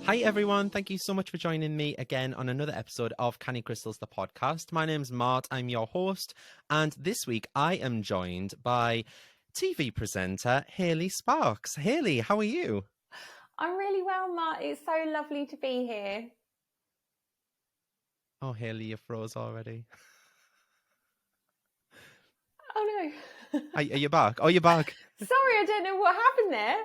Hi everyone, thank you so much for joining me again on another episode of Canny Crystals, the podcast. My name's Mart, I'm your host, and this week I am joined by TV presenter Hayley Sparkes. Hayley, how are you? I'm really well, Mart. It's so lovely to be here. Oh, Hayley, you froze already. Oh no. Are you back? Oh, you're back. Sorry, I don't know what happened there.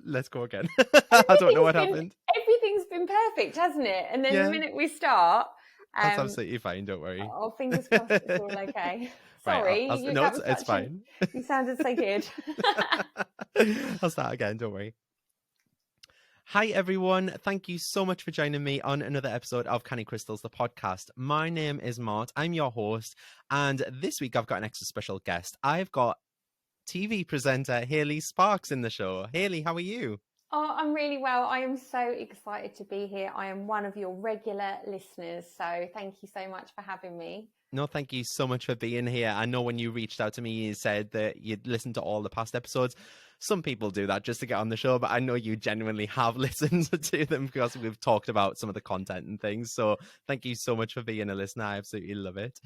Let's go again. I don't know what happened. Everything's been perfect, hasn't it? And then the minute we start, that's absolutely fine. Don't worry. Oh, fingers crossed, it's all okay. Right, Sorry, no, it's fine. You sounded so good. I'll start again. Don't worry. Hi everyone, thank you so much for joining me on another episode of Canny Crystals, the podcast. My name is Mart, I'm your host, and this week I've got an extra special guest. I've got TV presenter Hayley Sparkes in the show. Hayley, how are you? Oh, I'm really well. I am so excited to be here. I am one of your regular listeners, so thank you so much for having me. No, thank you so much for being here. I know when you reached out to me, you said that you'd listened to all the past episodes. Some people do that just to get on the show, but I know you genuinely have listened to them because we've talked about some of the content and things. So thank you so much for being a listener. I absolutely love it.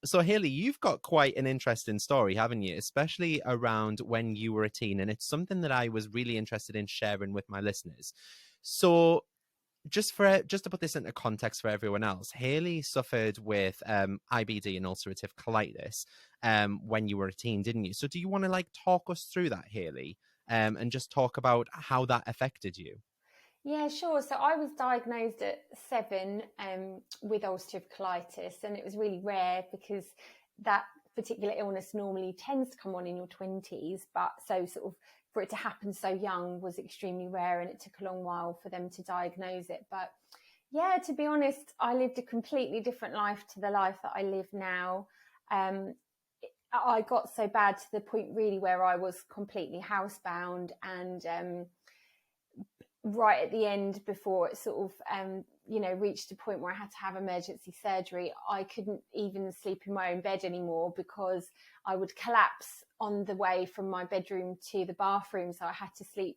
So Hayley, you've got quite an interesting story, haven't you? Especially around when you were a teen. And it's something that I was really interested in sharing with my listeners. So just to put this into context for everyone else, Hayley suffered with IBD and ulcerative colitis when you were a teen, didn't you? So do you want to talk us through that, Hayley, and just talk about how that affected you? Yeah, sure. So I was diagnosed at 7 with ulcerative colitis, and it was really rare because that particular illness normally tends to come on in your 20s, but so sort of for it to happen so young was extremely rare, and it took a long while for them to diagnose it. But yeah, to be honest, I lived a completely different life to the life that I live now. I got so bad to the point really where I was completely housebound, and right at the end, before it sort of reached a point where I had to have emergency surgery, I couldn't even sleep in my own bed anymore because I would collapse on the way from my bedroom to the bathroom. So I had to sleep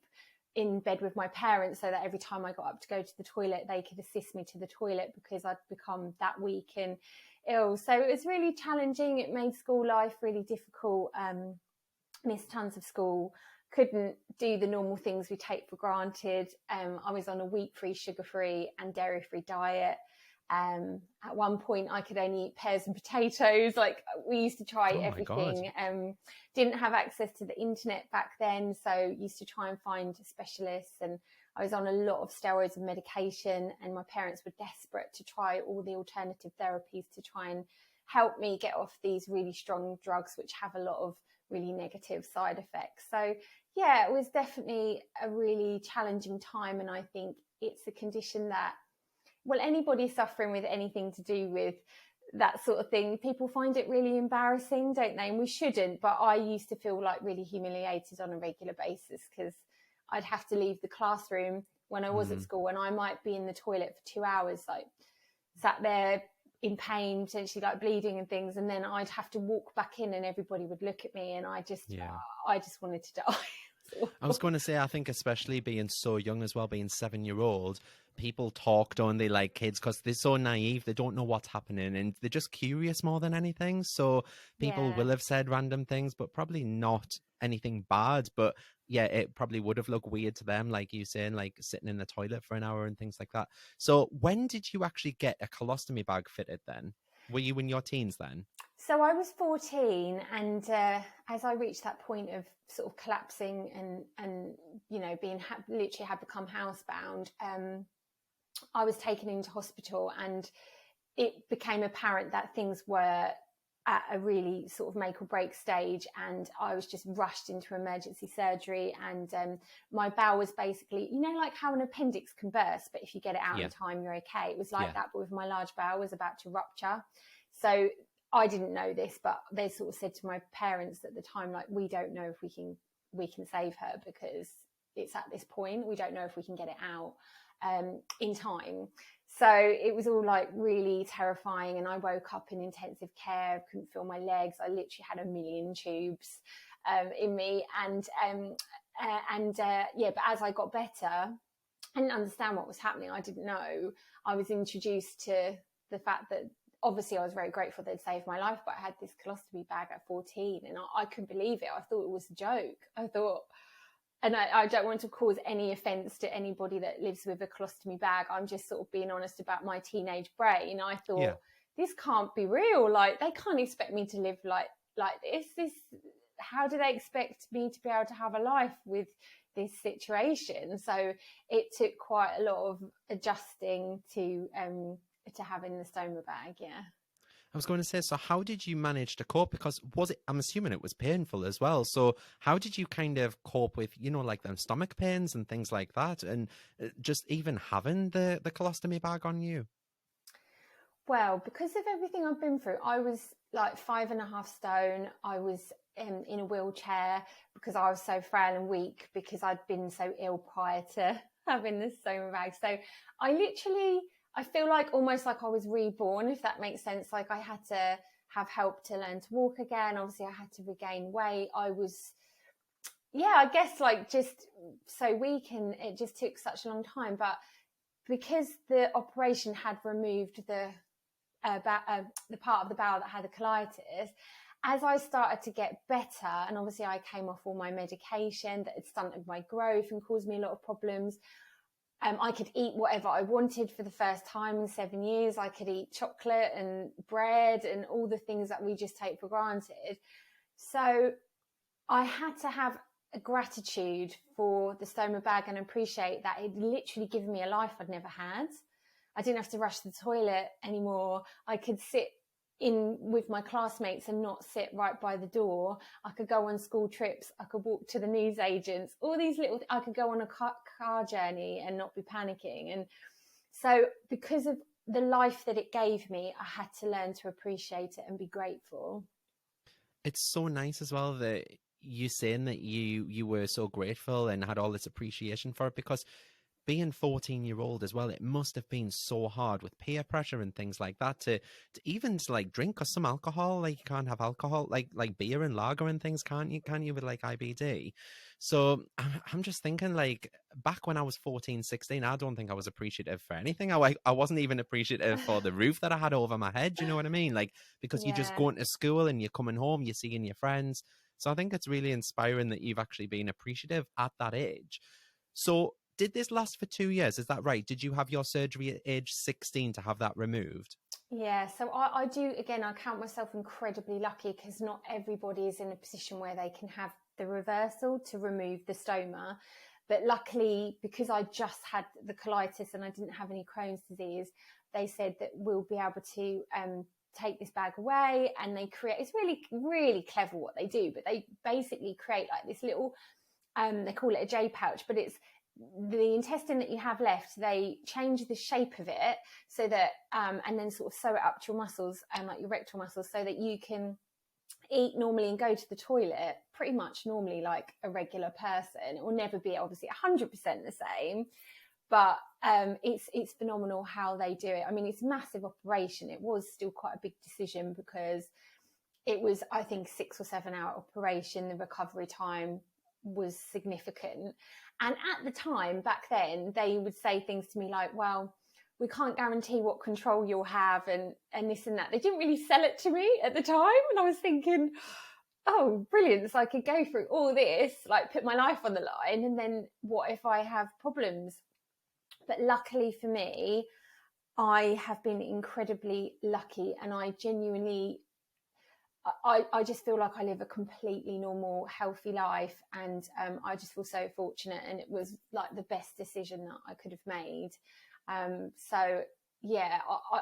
in bed with my parents so that every time I got up to go to the toilet, they could assist me to the toilet because I'd become that weak and ill. So it was really challenging. It made school life really difficult. Missed tons of school. Couldn't do the normal things we take for granted. I was on a wheat-free, sugar-free and dairy-free diet. At one point, I could only eat pears and potatoes. We used to try everything. Didn't have access to the internet back then, so used to try and find specialists. And I was on a lot of steroids and medication, and my parents were desperate to try all the alternative therapies to try and help me get off these really strong drugs, which have a lot of really negative side effects. So yeah, it was definitely a really challenging time. And I think it's a condition that, well, anybody suffering with anything to do with that sort of thing, people find it really embarrassing, don't they? And we shouldn't, but I used to feel really humiliated on a regular basis because I'd have to leave the classroom when I was at school, and I might be in the toilet for 2 hours, sat there in pain, potentially bleeding and things, and then I'd have to walk back in and everybody would look at me, and I just wanted to die. I was going to say, I think especially being so young as well, being 7-year-old, people talk, don't they, like kids, because they're so naive, they don't know what's happening, and they're just curious more than anything. So people will have said random things, but probably not anything bad. But yeah, it probably would have looked weird to them, like you saying, sitting in the toilet for an hour and things like that. So when did you actually get a colostomy bag fitted then? Were you in your teens then? So I was 14, and as I reached that point of sort of collapsing and being literally had become housebound, I was taken into hospital, and it became apparent that things were at a really sort of make or break stage, and I was just rushed into emergency surgery, and my bowel was basically, like how an appendix can burst, but if you get it out in time, you're okay. It was that, but with my large bowel was about to rupture. So I didn't know this, but they sort of said to my parents at the time, we don't know if we can save her because it's at this point. We don't know if we can get it out in time. So it was all really terrifying, and I woke up in intensive care, couldn't feel my legs. I literally had a million tubes in me, but as I got better, I didn't understand what was happening. I didn't know. I was introduced to the fact that obviously I was very grateful they'd saved my life, but I had this colostomy bag at 14 and I couldn't believe it. I thought it was a joke. I thought, and I don't want to cause any offence to anybody that lives with a colostomy bag. I'm just sort of being honest about my teenage brain. I thought, this can't be real. Like, they can't expect me to live like this. How do they expect me to be able to have a life with this situation? So it took quite a lot of adjusting to having the stoma bag. Yeah. I was going to say, so how did you manage to cope? Because I'm assuming it was painful as well. So how did you kind of cope with, like them stomach pains and things like that? And just even having the colostomy bag on you? Well, because of everything I've been through, I was like 5.5 stone. I was in a wheelchair because I was so frail and weak because I'd been so ill prior to having the stoma bag. So I feel like almost like I was reborn, if that makes sense. Like, I had to have help to learn to walk again. Obviously, I had to regain weight. I was, I guess, like, just so weak, and it just took such a long time. But because the operation had removed the part of the bowel that had the colitis, as I started to get better, and obviously I came off all my medication that had stunted my growth and caused me a lot of problems. I could eat whatever I wanted for the first time in 7 years. I could eat chocolate and bread and all the things that we just take for granted. So I had to have a gratitude for the stoma bag and appreciate that it literally given me a life I'd never had. I didn't have to rush to the toilet anymore. I could sit in with my classmates and not sit right by the door. I could go on school trips. I could walk to the newsagents, all these I could go on a car journey and not be panicking. And so because of the life that it gave me, I had to learn to appreciate it and be grateful. It's so nice as well that you saying that you were so grateful and had all this appreciation for it, because being 14-year-old as well, it must have been so hard with peer pressure and things like that to even like drink or some alcohol. Like, you can't have alcohol, like beer and lager and things, can't you with like IBD? So I'm just thinking, like, back when I was 14, 16, I don't think I was appreciative for anything. I wasn't even appreciative for the roof that I had over my head. You know what I mean? Like, because you're just going to school and you're coming home, you're seeing your friends. So I think it's really inspiring that you've actually been appreciative at that age. So did this last for 2 years? Is that right? Did you have your surgery at age 16 to have that removed? Yeah, so I do, again, I count myself incredibly lucky because not everybody is in a position where they can have the reversal to remove the stoma. But luckily, because I just had the colitis and I didn't have any Crohn's disease, they said that we'll be able to take this bag away. And they create, it's really, really clever what they do, but they basically create like this little, they call it a J pouch, but it's the intestine that you have left. They change the shape of it so that and then sort of sew it up to your muscles and like your rectal muscles, so that you can eat normally and go to the toilet pretty much normally like a regular person. It will never be obviously 100% the same, but it's phenomenal how they do it. I mean, it's a massive operation. It was still quite a big decision because it was, I think, 6 or 7 hour operation. The recovery time was significant. And at the time, back then, they would say things to me like, well, we can't guarantee what control you'll have and this and that. They didn't really sell it to me at the time. And I was thinking, oh, brilliant. So I could go through all this, like put my life on the line. And then what if I have problems? But luckily for me, I have been incredibly lucky, and I genuinely, I just feel like I live a completely normal, healthy life, and I just feel so fortunate, and it was like the best decision that I could have made. So yeah,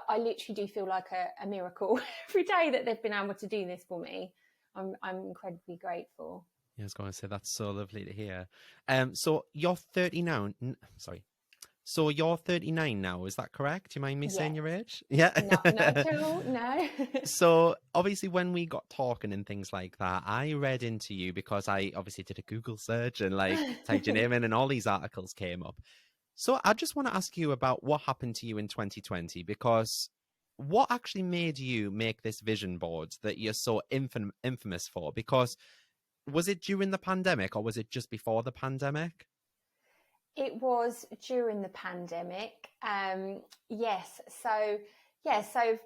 I literally do feel like a miracle every day that they've been able to do this for me. I'm incredibly grateful. Yeah, I was going to say, that's so lovely to hear. So you're 30 now. Sorry. So you're 39 now, is that correct? Do you mind me saying your age? Yeah. Not at all, no. So obviously when we got talking and things like that, I read into you because I obviously did a Google search and like typed your name in and all these articles came up. So I just want to ask you about what happened to you in 2020, because what actually made you make this vision board that you're so infamous for? Because was it during the pandemic or was it just before the pandemic? It was during the pandemic. Yes. So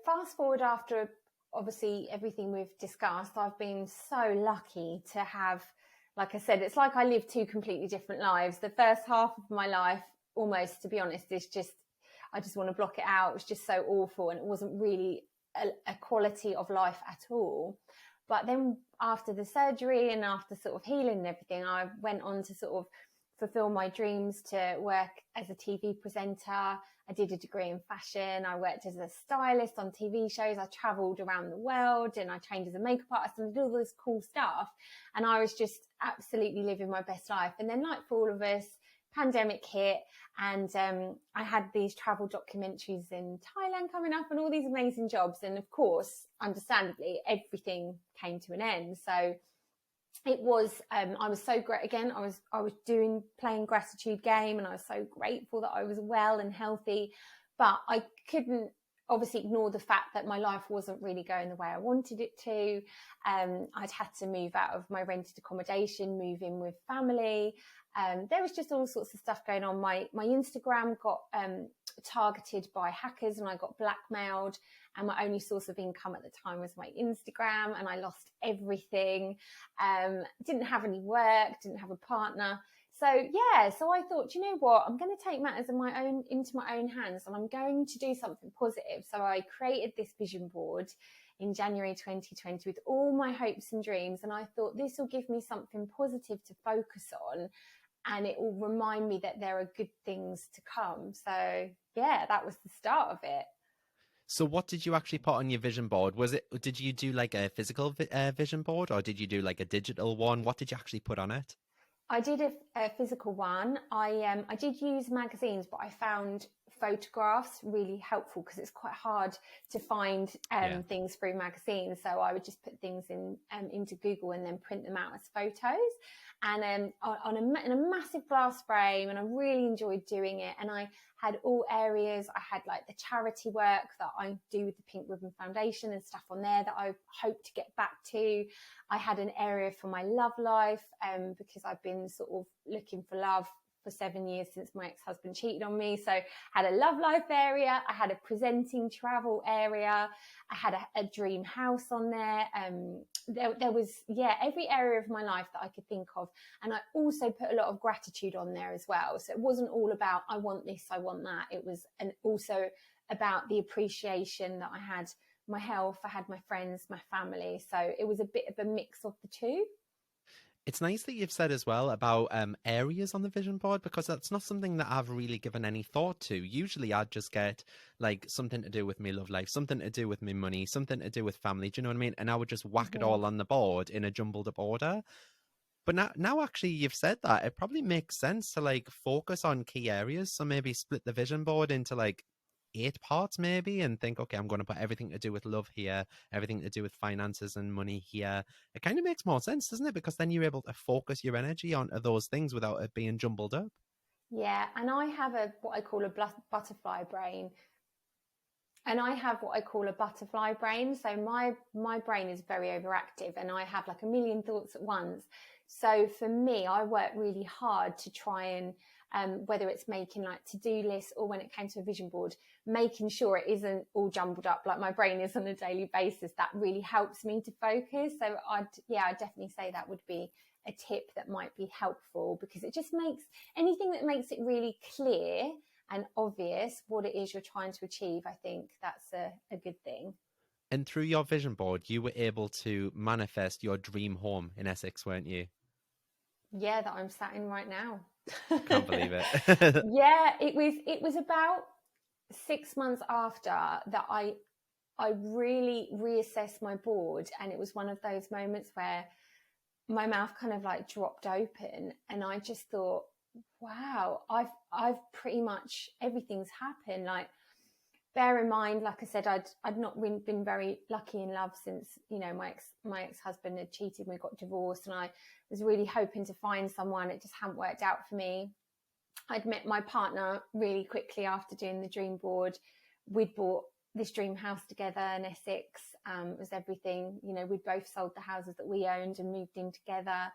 fast forward after obviously everything we've discussed, I've been so lucky to have, like I said, it's like I lived two completely different lives. The first half of my life, almost, to be honest, is just, I just want to block it out. It was just so awful, and it wasn't really a quality of life at all. But then after the surgery and after sort of healing and everything, I went on to sort of fulfill my dreams to work as a TV presenter. I did a degree in fashion. I worked as a stylist on TV shows. I traveled around the world, and I trained as a makeup artist and did all this cool stuff. And I was just absolutely living my best life. And then, like for all of us, pandemic hit, and I had these travel documentaries in Thailand coming up and all these amazing jobs. And of course, understandably, everything came to an end. So it was, I was so great. Again, I was playing gratitude game, and I was so grateful that I was well and healthy, but I couldn't obviously ignore the fact that my life wasn't really going the way I wanted it to. I'd had to move out of my rented accommodation, move in with family. There was just all sorts of stuff going on. My Instagram got targeted by hackers, and I got blackmailed, and my only source of income at the time was my Instagram, and I lost everything. Didn't have any work, didn't have a partner. So I thought, you know what, I'm going to take matters into my own hands, and I'm going to do something positive. So I created this vision board in January 2020 with all my hopes and dreams, and I thought this will give me something positive to focus on, and it will remind me that there are good things to come. So yeah, that was the start of it. So what did you actually put on your vision board? Did you do like a physical vision board, or did you do like a digital one? What did you actually put on it? I did a physical one. I did use magazines, but I found photographs really helpful because it's quite hard to find things through magazines. So I would just put things into Google and then print them out as photos, and in a massive glass frame. And I really enjoyed doing it. And I had all areas. I had like the charity work that I do with the Pink Ribbon Foundation and stuff on there that I hope to get back to. I had an area for my love life, because I've been sort of looking for love for 7 years since my ex-husband cheated on me. So I had a love life area. I had a presenting travel area. I had a dream house on there. There was, every area of my life that I could think of. And I also put a lot of gratitude on there as well. So it wasn't all about, I want this, I want that. It was also about the appreciation that I had, my health, I had my friends, my family. So it was a bit of a mix of the two. It's nice that you've said as well about areas on the vision board, because that's not something that I've really given any thought to. Usually I'd just get like something to do with my love life, something to do with my money, something to do with family. Do you know what I mean? And I would just whack it all on the board in a jumbled up order. But now actually you've said that, it probably makes sense to like focus on key areas. So maybe split the vision board into like 8 parts maybe, and think, okay, I'm going to put everything to do with love here, everything to do with finances and money here. It kind of makes more sense, doesn't it? Because then you're able to focus your energy on those things without it being jumbled up. Yeah, and I have what I call a butterfly brain. So my brain is very overactive, and I have like a million thoughts at once. So for me, I work really hard to try and whether it's making like to-do lists, or when it came to a vision board, making sure it isn't all jumbled up like my brain is on a daily basis. That really helps me to focus. So I'd definitely say that would be a tip that might be helpful, because it just makes anything that makes it really clear and obvious what it is you're trying to achieve. I think that's a good thing. And through your vision board, you were able to manifest your dream home in Essex, weren't you? Yeah, that I'm sat in right now. Can't believe it. Yeah, it was about 6 months after that I really reassessed my board, and it was one of those moments where my mouth kind of like dropped open, and I just thought, wow, I've pretty much everything's happened. Like, bear in mind, like I said, I'd not been very lucky in love since, you know, my ex-husband had cheated. We got divorced, and I was really hoping to find someone. It just hadn't worked out for me. I'd met my partner really quickly after doing the dream board. We'd bought this dream house together in Essex. It was everything, you know, we'd both sold the houses that we owned and moved in together.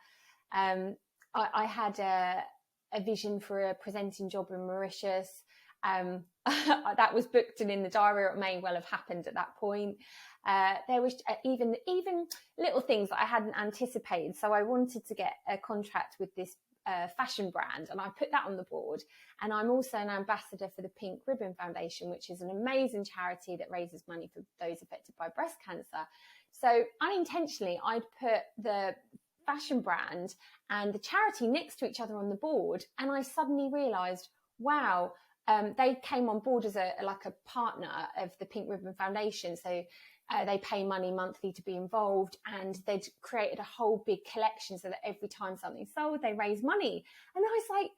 I had a vision for a presenting job in Mauritius. That was booked and in the diary, or it may well have happened at that point. There was even little things that I hadn't anticipated. So I wanted to get a contract with this fashion brand, and I put that on the board. And I'm also an ambassador for the Pink Ribbon Foundation, which is an amazing charity that raises money for those affected by breast cancer. So unintentionally, I'd put the fashion brand and the charity next to each other on the board, and I suddenly realized, wow, they came on board as a partner of the Pink Ribbon Foundation. So they pay money monthly to be involved, and they'd created a whole big collection so that every time something's sold, they raise money. And I was like,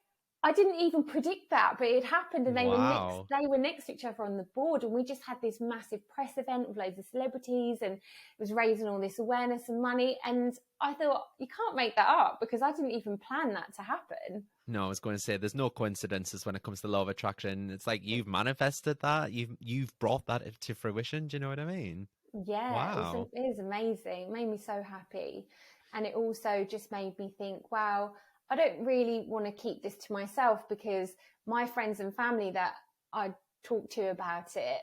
I didn't even predict that, but it happened, and they were next to each other on the board, and we just had this massive press event with loads of celebrities, and it was raising all this awareness and money. And I thought, you can't make that up, because I didn't even plan that to happen. No, I was going to say there's no coincidences when it comes to law of attraction. It's like you've manifested that, you've brought that to fruition. Do you know what I mean? Yeah, wow. It was amazing. It made me so happy. And it also just made me think, wow, I don't really want to keep this to myself, because my friends and family that I talked to about it,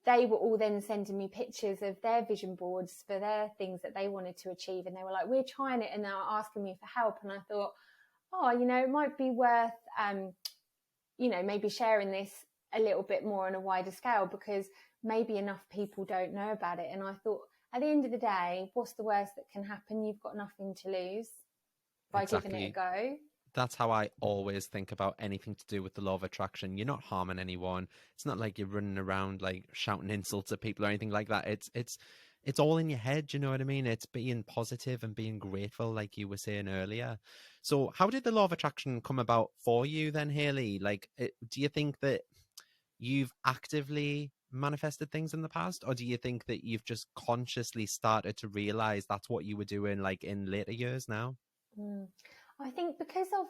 they were all then sending me pictures of their vision boards for their things that they wanted to achieve. And they were like, we're trying it. And they were asking me for help. And I thought, oh, it might be worth, maybe sharing this a little bit more on a wider scale, because maybe enough people don't know about it. And I thought, at the end of the day, what's the worst that can happen? You've got nothing to lose by giving it a go. That's how I always think about anything to do with the law of attraction. You're not harming anyone. It's not like you're running around like shouting insults at people or anything like that. It's all in your head, you know what I mean? It's being positive and being grateful, like you were saying earlier. So how did the law of attraction come about for you then, Hayley? Like, do you think that you've actively manifested things in the past, or do you think that you've just consciously started to realize that's what you were doing like in later years now? I think because of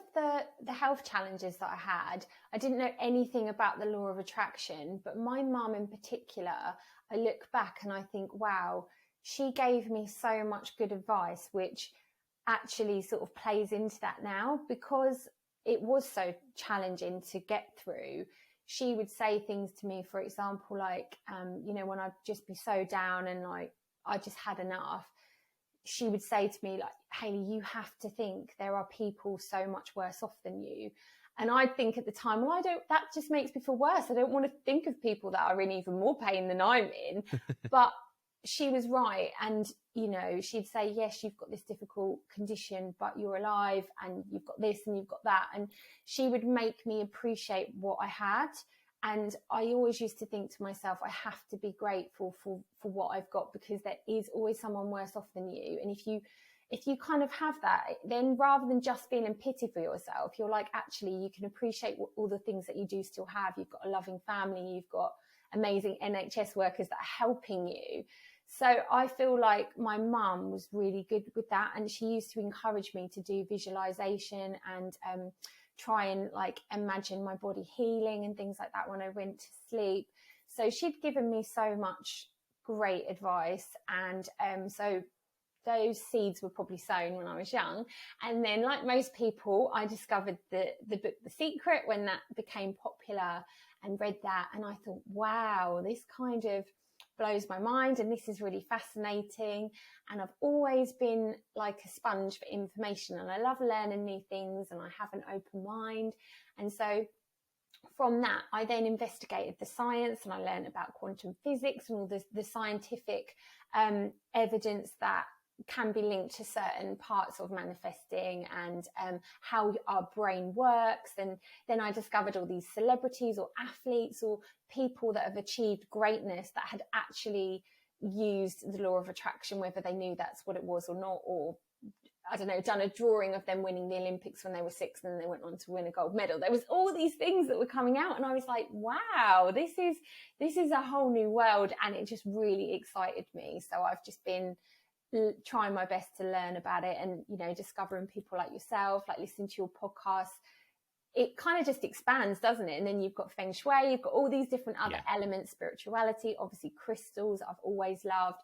the health challenges that I had, I didn't know anything about the law of attraction. But my mum in particular, I look back and I think, wow, she gave me so much good advice, which actually sort of plays into that now, because it was so challenging to get through. She would say things to me, for example, like, when I'd just be so down and like I just had enough, she would say to me, like, Hayley, you have to think there are people so much worse off than you. And I'd think at the time, well, that just makes me feel worse. I don't want to think of people that are in even more pain than I'm in. But she was right. And, she'd say, yes, you've got this difficult condition, but you're alive, and you've got this and you've got that. And she would make me appreciate what I had. And I always used to think to myself, I have to be grateful for what I've got, because there is always someone worse off than you. And if you kind of have that, then rather than just feeling pity for yourself, you're like, actually, you can appreciate all the things that you do still have. You've got a loving family. You've got amazing NHS workers that are helping you. So I feel like my mum was really good with that. And she used to encourage me to do visualization and try and like imagine my body healing and things like that when I went to sleep. So she'd given me so much great advice. And so those seeds were probably sown when I was young. And then, like most people, I discovered the book The Secret when that became popular, and read that. And I thought, wow, this kind of blows my mind, and this is really fascinating. And I've always been like a sponge for information, and I love learning new things, and I have an open mind. And so from that, I then investigated the science, and I learned about quantum physics and all the scientific evidence that can be linked to certain parts of manifesting, and how our brain works. And then I discovered all these celebrities or athletes or people that have achieved greatness that had actually used the law of attraction, whether they knew that's what it was or not, or I don't know, done a drawing of them winning the Olympics when they were 6 and then they went on to win a gold medal. There was all these things that were coming out, and I was like, wow, this is a whole new world. And it just really excited me. So I've just been trying my best to learn about it, and discovering people like yourself, like listening to your podcast. It kind of just expands, doesn't it? And then you've got feng shui, you've got all these different other elements, spirituality, obviously crystals I've always loved.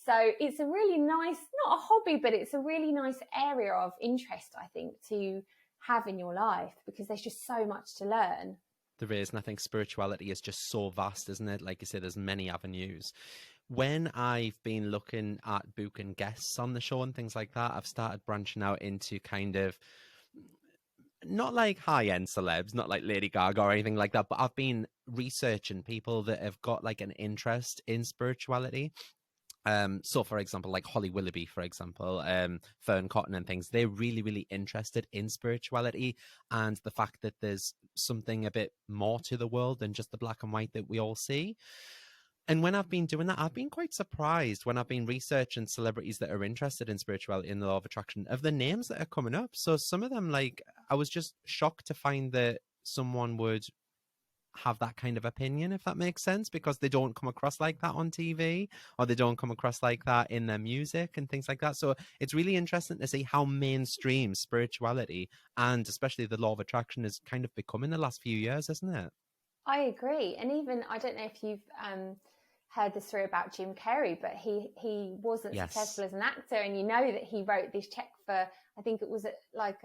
So it's a really nice, not a hobby, but it's a really nice area of interest, I think, to have in your life, because there's just so much to learn. There is, and I think spirituality is just so vast, isn't it? Like you said, there's many avenues. When I've been looking at booking guests on the show and things like that, I've started branching out into kind of not like high-end celebs, not like Lady Gaga or anything like that, but I've been researching people that have got like an interest in spirituality. So for example, like Holly Willoughby, for example, Fern Cotton and things, they're really, really interested in spirituality and the fact that there's something a bit more to the world than just the black and white that we all see. And when I've been doing that, I've been quite surprised when I've been researching celebrities that are interested in spirituality and the law of attraction of the names that are coming up. So some of them, like, I was just shocked to find that someone would have that kind of opinion, if that makes sense, because they don't come across like that on TV, or they don't come across like that in their music and things like that. So it's really interesting to see how mainstream spirituality and especially the law of attraction has kind of become in the last few years, isn't it? I agree. And even, I don't know if you've heard the story about Jim Carrey, but he wasn't Yes. successful as an actor. And you know that he wrote this check for, I think it was like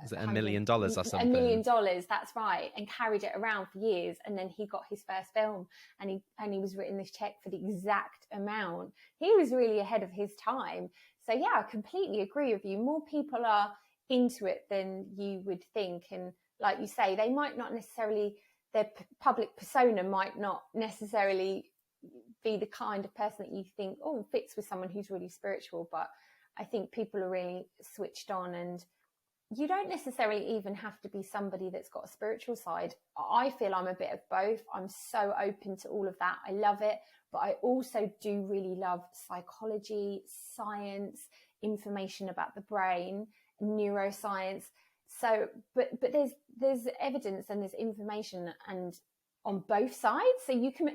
Is it $1 million or something? $1 million, that's right, and carried it around for years. And then he got his first film, and he was written this check for the exact amount. He was really ahead of his time. So yeah, I completely agree with you. More people are into it than you would think. And like you say, they might not necessarily, their public persona might not necessarily be the kind of person that you think, oh, fits with someone who's really spiritual. But I think people are really switched on, and you don't necessarily even have to be somebody that's got a spiritual side. I feel I'm a bit of both. I'm so open to all of that. I love it. But I also do really love psychology, science, information about the brain, neuroscience. So, but there's evidence and there's information and on both sides. So you can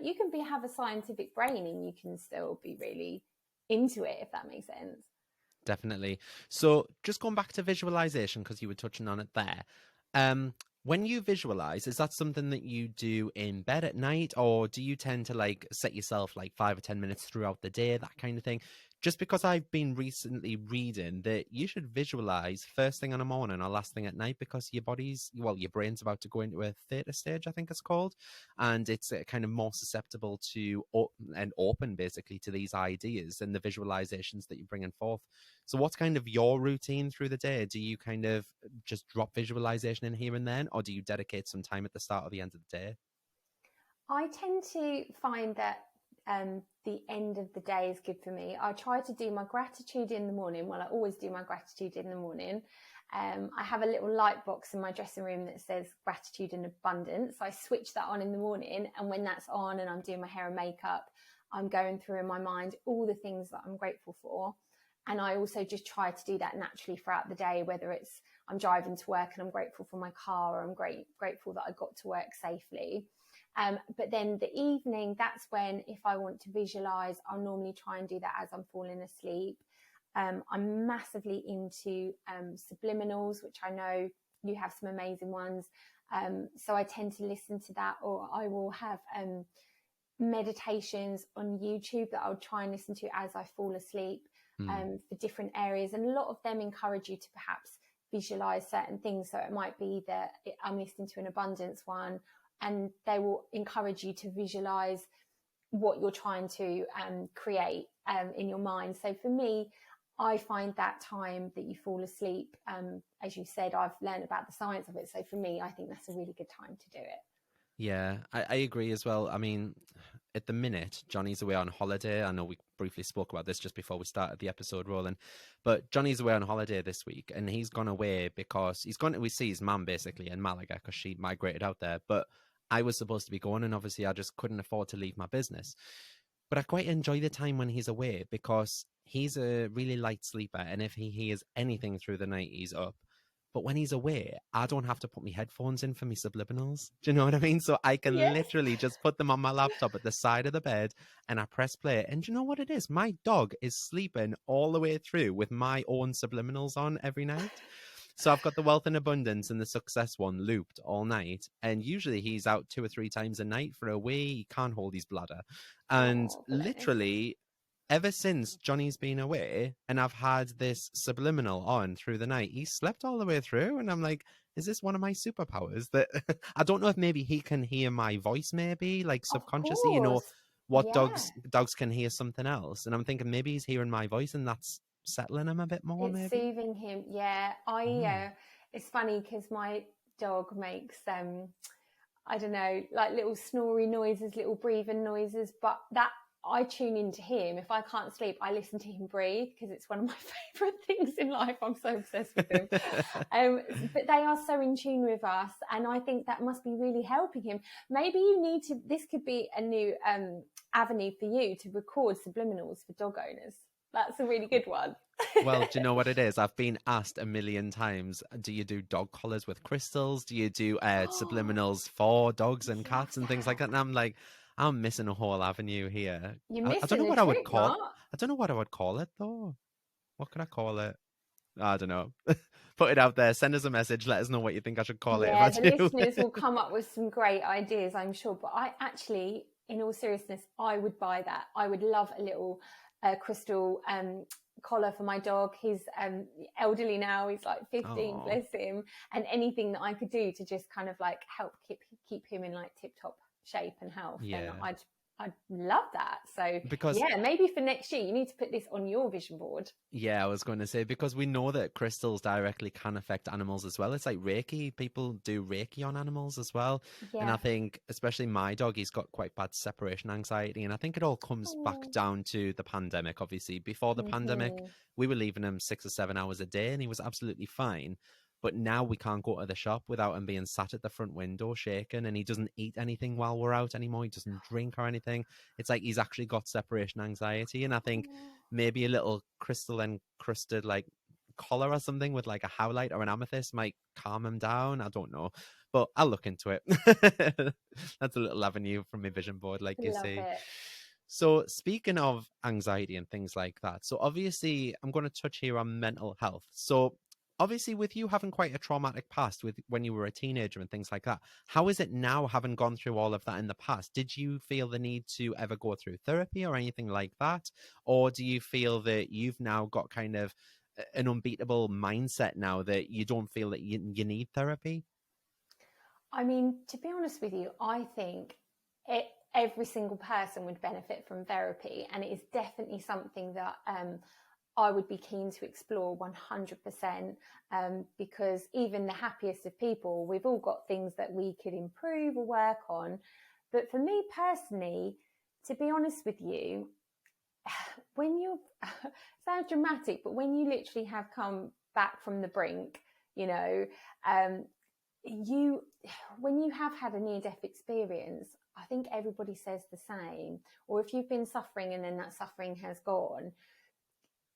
have a scientific brain and you can still be really into it, if that makes sense. Definitely. So just going back to visualization, because you were touching on it there. When you visualize, is that something that you do in bed at night, or do you tend to like set yourself like 5 or 10 minutes throughout the day, that kind of thing? Just because I've been recently reading that you should visualize first thing in the morning or last thing at night, because your brain's about to go into a theta stage, I think it's called, and it's kind of more susceptible to open basically to these ideas and the visualizations that you're bringing forth. So what's kind of your routine through the day? Do you kind of just drop visualization in here and then, or do you dedicate some time at the start or the end of the day? I tend to find that the end of the day is good for me. I try to do my gratitude in the morning. Well, I always do my gratitude in the morning. I have a little light box in my dressing room that says gratitude and abundance. I switch that on in the morning, and when that's on and I'm doing my hair and makeup, I'm going through in my mind all the things that I'm grateful for. And I also just try to do that naturally throughout the day, whether it's I'm driving to work and I'm grateful for my car, or I'm grateful that I got to work safely. But then the evening, that's when, if I want to visualize, I'll normally try and do that as I'm falling asleep. I'm massively into subliminals, which I know you have some amazing ones. So I tend to listen to that, or I will have meditations on YouTube that I'll try and listen to as I fall asleep. For different areas, and a lot of them encourage you to perhaps visualize certain things. So it might be that I'm listening to an abundance one, and they will encourage you to visualize what you're trying to create in your mind. So for me, I find that time that you fall asleep, as you said, I've learned about the science of it. So for me, I think that's a really good time to do it. Yeah, I agree as well. I mean, at the minute, Johnny's away on holiday. I know we briefly spoke about this just before we started the episode rolling, but Johnny's away on holiday this week, and he's gone away because he's gone to see his mum basically in Malaga because she migrated out there. But I was supposed to be going, and obviously I just couldn't afford to leave my business. But I quite enjoy the time when he's away because he's a really light sleeper, and if he hears anything through the night, he's up. But when he's away, I don't have to put my headphones in for me subliminals. Do you know what I mean? So I can literally just put them on my laptop at the side of the bed and I press play. And do you know what it is? My dog is sleeping all the way through with my own subliminals on every night. So I've got the Wealth and Abundance and the Success one looped all night. And usually he's out 2 or 3 times a night for a wee. He can't hold his bladder. And literally, ever since Johnny's been away and I've had this subliminal on through the night, he slept all the way through. And I'm like, is this one of my superpowers? That I don't know if maybe he can hear my voice, maybe like Of subconsciously, course. what Yeah. dogs can hear something else. And I'm thinking maybe he's hearing my voice and that's settling him a bit more, It's maybe. soothing him. Yeah. Mm. It's funny because my dog makes I don't know, like little snory noises, little breathing noises, but that I tune into him. If I can't sleep, I listen to him breathe because it's one of my favorite things in life. I'm so obsessed with him. But they are so in tune with us, and I think that must be really helping him. Maybe you need to, this could be a new avenue for you to record subliminals for dog owners. That's a really good one. Well, do you know what it is? I've been asked a million times, do you do dog collars with crystals? Do you do Oh, subliminals for dogs and love cats and things like that. that? And I'm like, I'm missing a whole avenue here. You're I don't know missing the what I would trick, call Mark. I don't know what I would call it though. What could I call it? I don't know. Put it out there. Send us a message. Let us know what you think I should call it if I Yeah, the do. listeners will come up with some great ideas, I'm sure. But I actually, in all seriousness, I would buy that. I would love a little crystal collar for my dog. He's elderly now. He's like 15, Oh, bless him. And anything that I could do to just kind of like help keep him in like tip top shape and health, then yeah. I'd love that. So Because yeah, maybe for next year you need to put this on your vision board. yeah, I was going to say, because we know that crystals directly can affect animals as well. It's like Reiki. People do Reiki on animals as well. And I Yeah. think, especially my dog, he's got quite bad separation anxiety. And I think it all comes back Oh. down to the pandemic, obviously. Before the pandemic, Mm-hmm. we were leaving him 6 or 7 hours a day and he was absolutely fine. But now we can't go to the shop without him being sat at the front window shaking, and he doesn't eat anything while we're out anymore. He doesn't drink or anything. It's like he's actually got separation anxiety. And I think Oh. maybe a little crystal encrusted like collar or something with like a howlite or an amethyst might calm him down. I don't know, but I'll look into it. That's a little avenue from my vision board, like you Love say. it. So speaking of anxiety and things like that, so obviously I'm going to touch here on mental health. So obviously with you having quite a traumatic past with when you were a teenager and things like that, how is it now, having gone through all of that in the past? Did you feel the need to ever go through therapy or anything like that? Or do you feel that you've now got kind of an unbeatable mindset now that you don't feel that you need therapy? I mean, to be honest with you, I think every single person would benefit from therapy, and it is definitely something that I would be keen to explore 100%, because even the happiest of people, we've all got things that we could improve or work on. But for me personally, to be honest with you, when you sounds dramatic, but when you literally have come back from the brink, you know, um, you when you have had a near-death experience, I think everybody says the same. Or if you've been suffering and then that suffering has gone,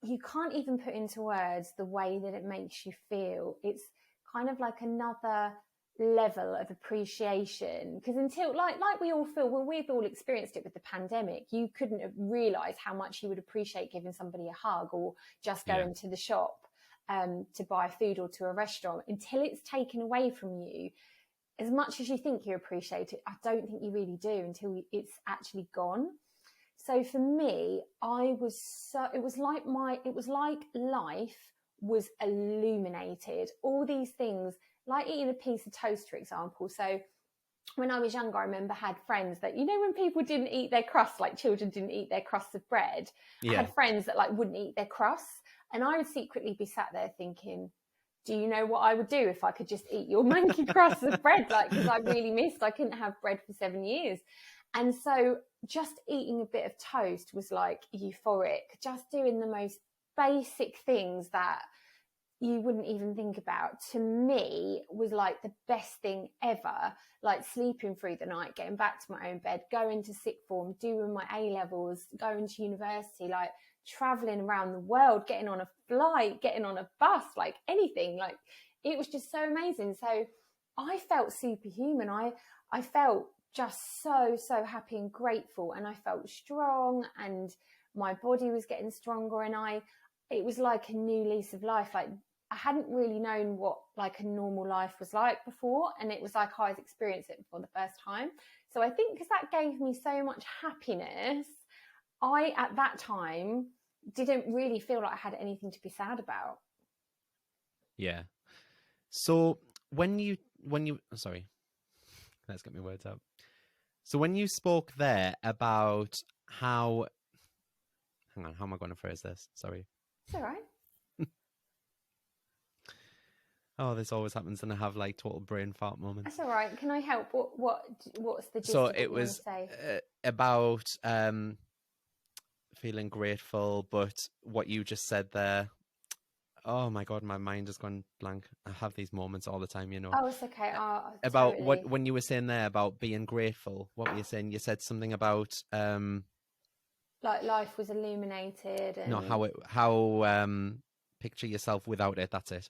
you can't even put into words the way that it makes you feel. It's kind of like another level of appreciation, because until like we all feel, well, we've all experienced it with the pandemic, you couldn't have realized how much you would appreciate giving somebody a hug or just Yeah. going to the shop to buy food or to a restaurant, until it's taken away from you. As much as you think you appreciate it, I don't think you really do until it's actually gone. So for me, it was like life was illuminated. All these things, like eating a piece of toast, for example. So when I was younger, I remember I had friends that, you know, when people didn't eat their crust, like children didn't eat their crusts of bread, I Yeah. had friends that like wouldn't eat their crusts. And I would secretly be sat there thinking, do you know what I would do if I could just eat your manky crusts of bread? Like, because I couldn't have bread for 7 years. And so just eating a bit of toast was like euphoric, just doing the most basic things that you wouldn't even think about, to me was like the best thing ever. Like sleeping through the night, getting back to my own bed, going to sixth form, doing my A levels, going to university, like traveling around the world, getting on a flight, getting on a bus, like anything. Like it was just so amazing. So I felt superhuman. I felt just so happy and grateful, and I felt strong, and my body was getting stronger, and it was like a new lease of life. Like I hadn't really known what like a normal life was like before, and it was like I was experiencing it for the first time. So I think because that gave me so much happiness, I, at that time, didn't really feel like I had anything to be sad about. Yeah. So sorry, let's get my words out. So when you spoke there about how, hang on, how am I going to phrase this? Sorry. It's all right. Oh, this always happens, and I have like total brain fart moments. That's all right. Can I help? What's the gist So of what it you want was to say? about feeling grateful, but what you just said there. Oh my God, my mind has gone blank. I have these moments all the time, you know. Oh, it's okay. Oh, About what, totally. when you were saying there about being grateful, what were you saying? You said something about Like life was illuminated no, and how picture yourself without it. That's it.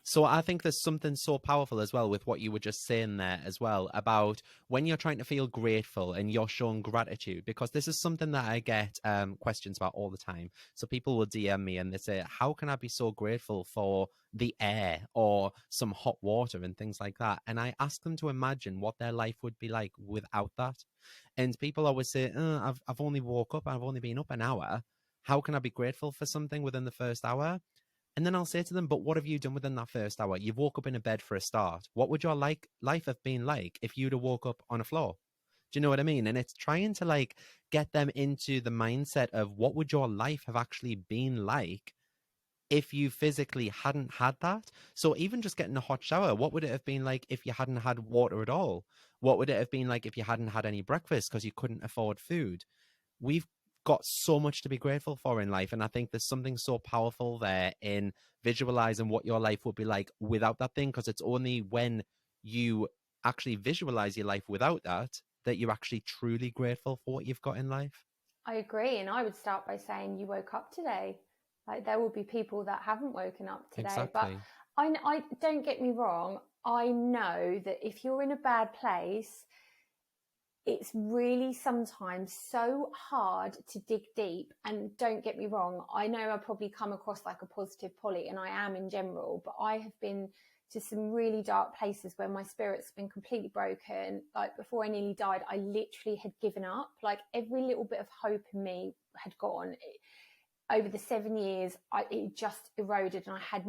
So I think there's something so powerful as well with what you were just saying there as well about when you're trying to feel grateful and you're showing gratitude, because this is something that I get questions about all the time. So people will DM me and they say, how can I be so grateful for the air or some hot water and things like that? And I ask them to imagine what their life would be like without that. And people always say, I've only woke up, I've only been up an hour. How can I be grateful for something within the first hour? And then I'll say to them, but what have you done within that first hour? You've woke up in a bed for a start. What would your life have been like if you'd have woke up on a floor? Do you know what I mean? And it's trying to like get them into the mindset of what would your life have actually been like if you physically hadn't had that. So even just getting a hot shower, what would it have been like if you hadn't had water at all? What would it have been like if you hadn't had any breakfast because you couldn't afford food? We've got so much to be grateful for in life. And I think there's something so powerful there in visualizing what your life would be like without that thing, because it's only when you actually visualize your life without that that you're actually truly grateful for what you've got in life. I agree. And I would start by saying you woke up today. Like there will be people that haven't woken up today. But Exactly. I don't get me wrong. I know that if you're in a bad place, it's really sometimes so hard to dig deep. And don't get me wrong, I know I probably come across like a positive Polly, and I am in general, but I have been to some really dark places where my spirit's been completely broken. Like before I nearly died, I literally had given up. Like every little bit of hope in me had gone. Over the 7 years, it just eroded, and I had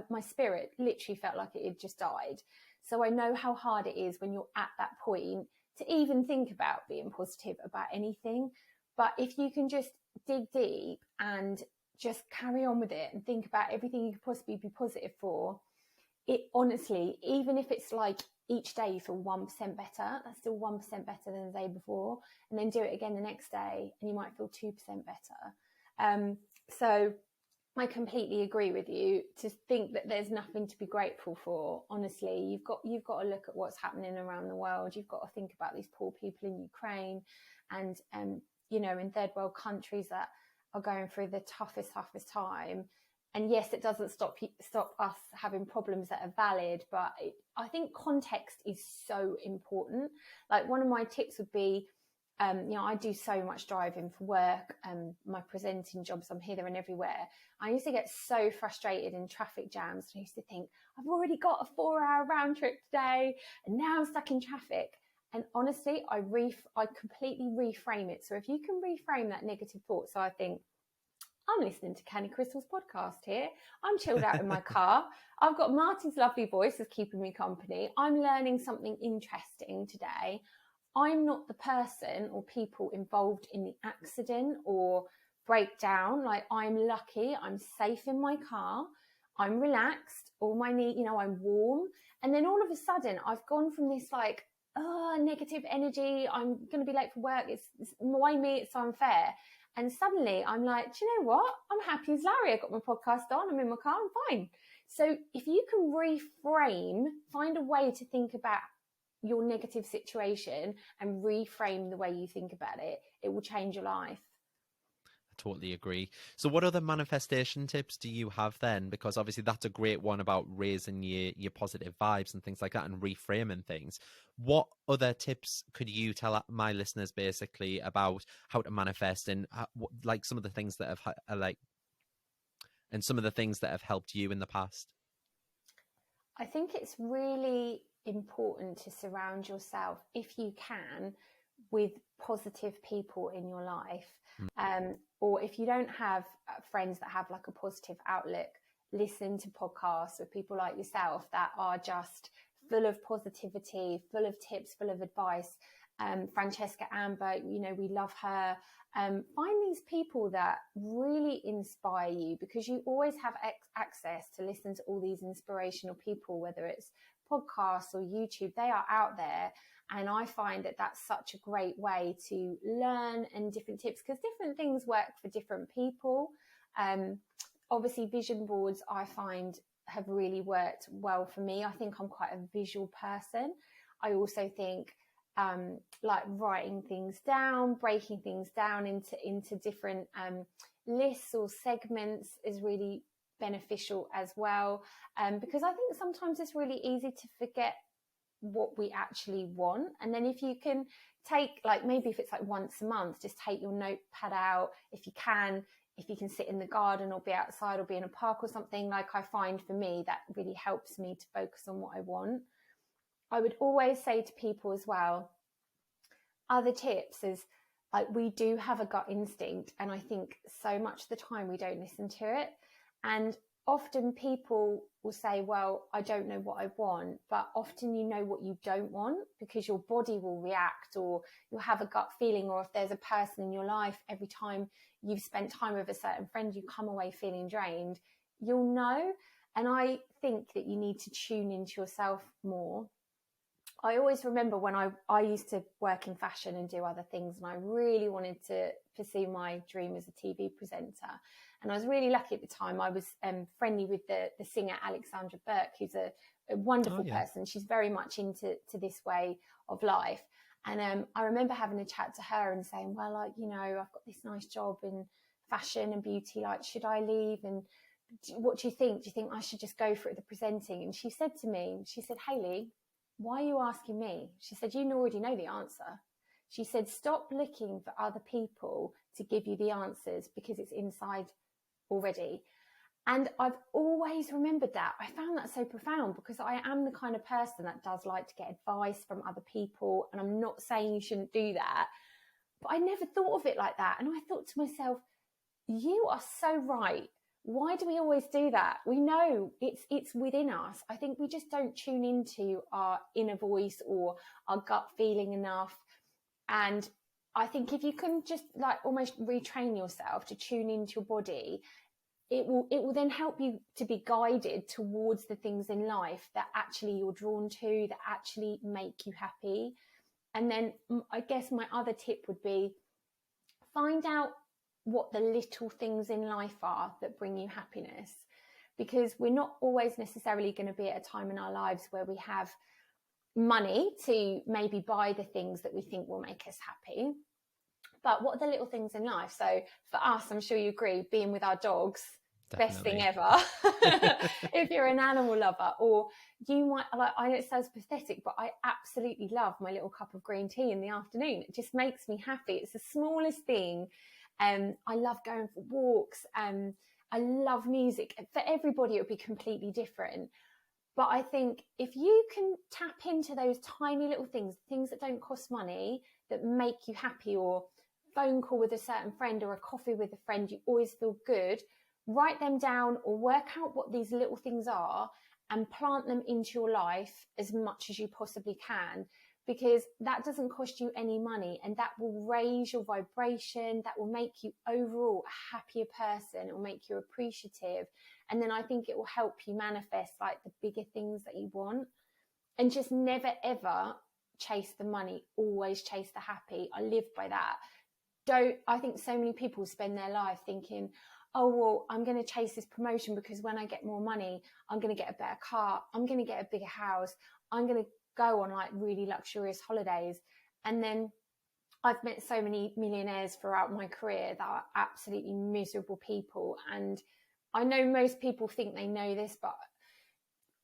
my spirit literally felt like it had just died. So I know how hard it is when you're at that point to even think about being positive about anything. But if you can just dig deep and just carry on with it and think about everything you could possibly be positive for, it honestly, even if it's like each day you feel 1% better, that's still 1% better than the day before. And then do it again the next day and you might feel 2% better. So I completely agree with you to think that there's nothing to be grateful for. Honestly, you've got to look at what's happening around the world. You've got to think about these poor people in Ukraine and in third world countries that are going through the toughest time. And yes, it doesn't stop us having problems that are valid, but I think context is so important. Like one of my tips would be, I do so much driving for work, my presenting jobs, I'm here, there and everywhere. I used to get so frustrated in traffic jams. I used to think, I've already got a 4-hour round trip today and now I'm stuck in traffic. And honestly, I completely reframe it. So if you can reframe that negative thought, so I think, I'm listening to Canny Crystals podcast here. I'm chilled out in my car. I've got Marty's lovely voice is keeping me company. I'm learning something interesting today. I'm not the person or people involved in the accident or breakdown. Like I'm lucky, I'm safe in my car, I'm relaxed, all my need, I'm warm. And then all of a sudden I've gone from this like, negative energy, I'm going to be late for work, it's why me, it's so unfair. And suddenly I'm like, do you know what? I'm happy as Larry. I got my podcast on, I'm in my car, I'm fine. So if you can reframe, find a way to think about your negative situation and reframe the way you think about it, it will change your life. I totally agree. So what other manifestation tips do you have then? Because obviously that's a great one about raising your positive vibes and things like that and reframing things. What other tips could you tell my listeners basically about how to manifest and like some of the things that have and some of the things that have helped you in the past? I think it's really important to surround yourself, if you can, with positive people in your life. Or if you don't have friends that have like a positive outlook, listen to podcasts with people like yourself that are just full of positivity, full of tips, full of advice. Francesca Amber, you know, we love her. Find these people that really inspire you, because you always have access to listen to all these inspirational people, whether it's podcasts or YouTube. They are out there. And I find that that's such a great way to learn and different tips, because different things work for different people. Obviously, vision boards, I find, have really worked well for me. I think I'm quite a visual person. I also think like writing things down, breaking things down into different lists or segments is really beneficial as well. Because I think sometimes it's really easy to forget what we actually want. And then if you can take, like, maybe if it's like once a month, just take your notepad out if you can sit in the garden or be outside or be in a park or something. Like, I find for me that really helps me to focus on what I want. I would always say to people as well, other tips is, like, we do have a gut instinct, and I think so much of the time we don't listen to it. And often people will say, well, I don't know what I want, but often you know what you don't want, because your body will react, or you'll have a gut feeling, or if there's a person in your life, every time you've spent time with a certain friend, you come away feeling drained, you'll know. And I think that you need to tune into yourself more. I always remember when I used to work in fashion and do other things, and I really wanted to pursue my dream as a TV presenter. And I was really lucky at the time. I was friendly with the singer Alexandra Burke, who's a wonderful person. She's very much into this way of life. And I remember having a chat to her and saying, well, like, you know, I've got this nice job in fashion and beauty. Like, should I leave? And what do you think? Do you think I should just go for it, the presenting? And she said to me, she said, Hayley, why are you asking me? She said, you already know the answer. She said, stop looking for other people to give you the answers, because it's inside already. And I've always remembered that. I found that so profound, because I am the kind of person that does like to get advice from other people. And I'm not saying you shouldn't do that, but I never thought of it like that. And I thought to myself, you are so right. Why do we always do that? We know it's within us. I think we just don't tune into our inner voice or our gut feeling enough. And I think if you can just like almost retrain yourself to tune into your body, it will then help you to be guided towards the things in life that actually you're drawn to, that actually make you happy. And then I guess my other tip would be, find out what the little things in life are that bring you happiness, because we're not always necessarily going to be at a time in our lives where we have money to maybe buy the things that we think will make us happy. But what are the little things in life? So for us, I'm sure you agree, being with our dogs, Definitely. Best thing ever. If you're an animal lover, or you might, like, I know it sounds pathetic, but I absolutely love my little cup of green tea in the afternoon. It just makes me happy. It's the smallest thing. I love going for walks. I love music. For everybody, it would be completely different. But I think if you can tap into those tiny little things that don't cost money, that make you happy, or phone call with a certain friend or a coffee with a friend, you always feel good, write them down or work out what these little things are and plant them into your life as much as you possibly can, because that doesn't cost you any money, and that will raise your vibration. That will make you overall a happier person. It will make you appreciative. And then I think it will help you manifest like the bigger things that you want. And just never, ever chase the money. Always chase the happy. I live by that. I think so many people spend their life thinking, oh, well, I'm going to chase this promotion because when I get more money, I'm going to get a better car. I'm going to get a bigger house. I'm going to go on like really luxurious holidays. And then I've met so many millionaires throughout my career that are absolutely miserable people. And I know most people think they know this, but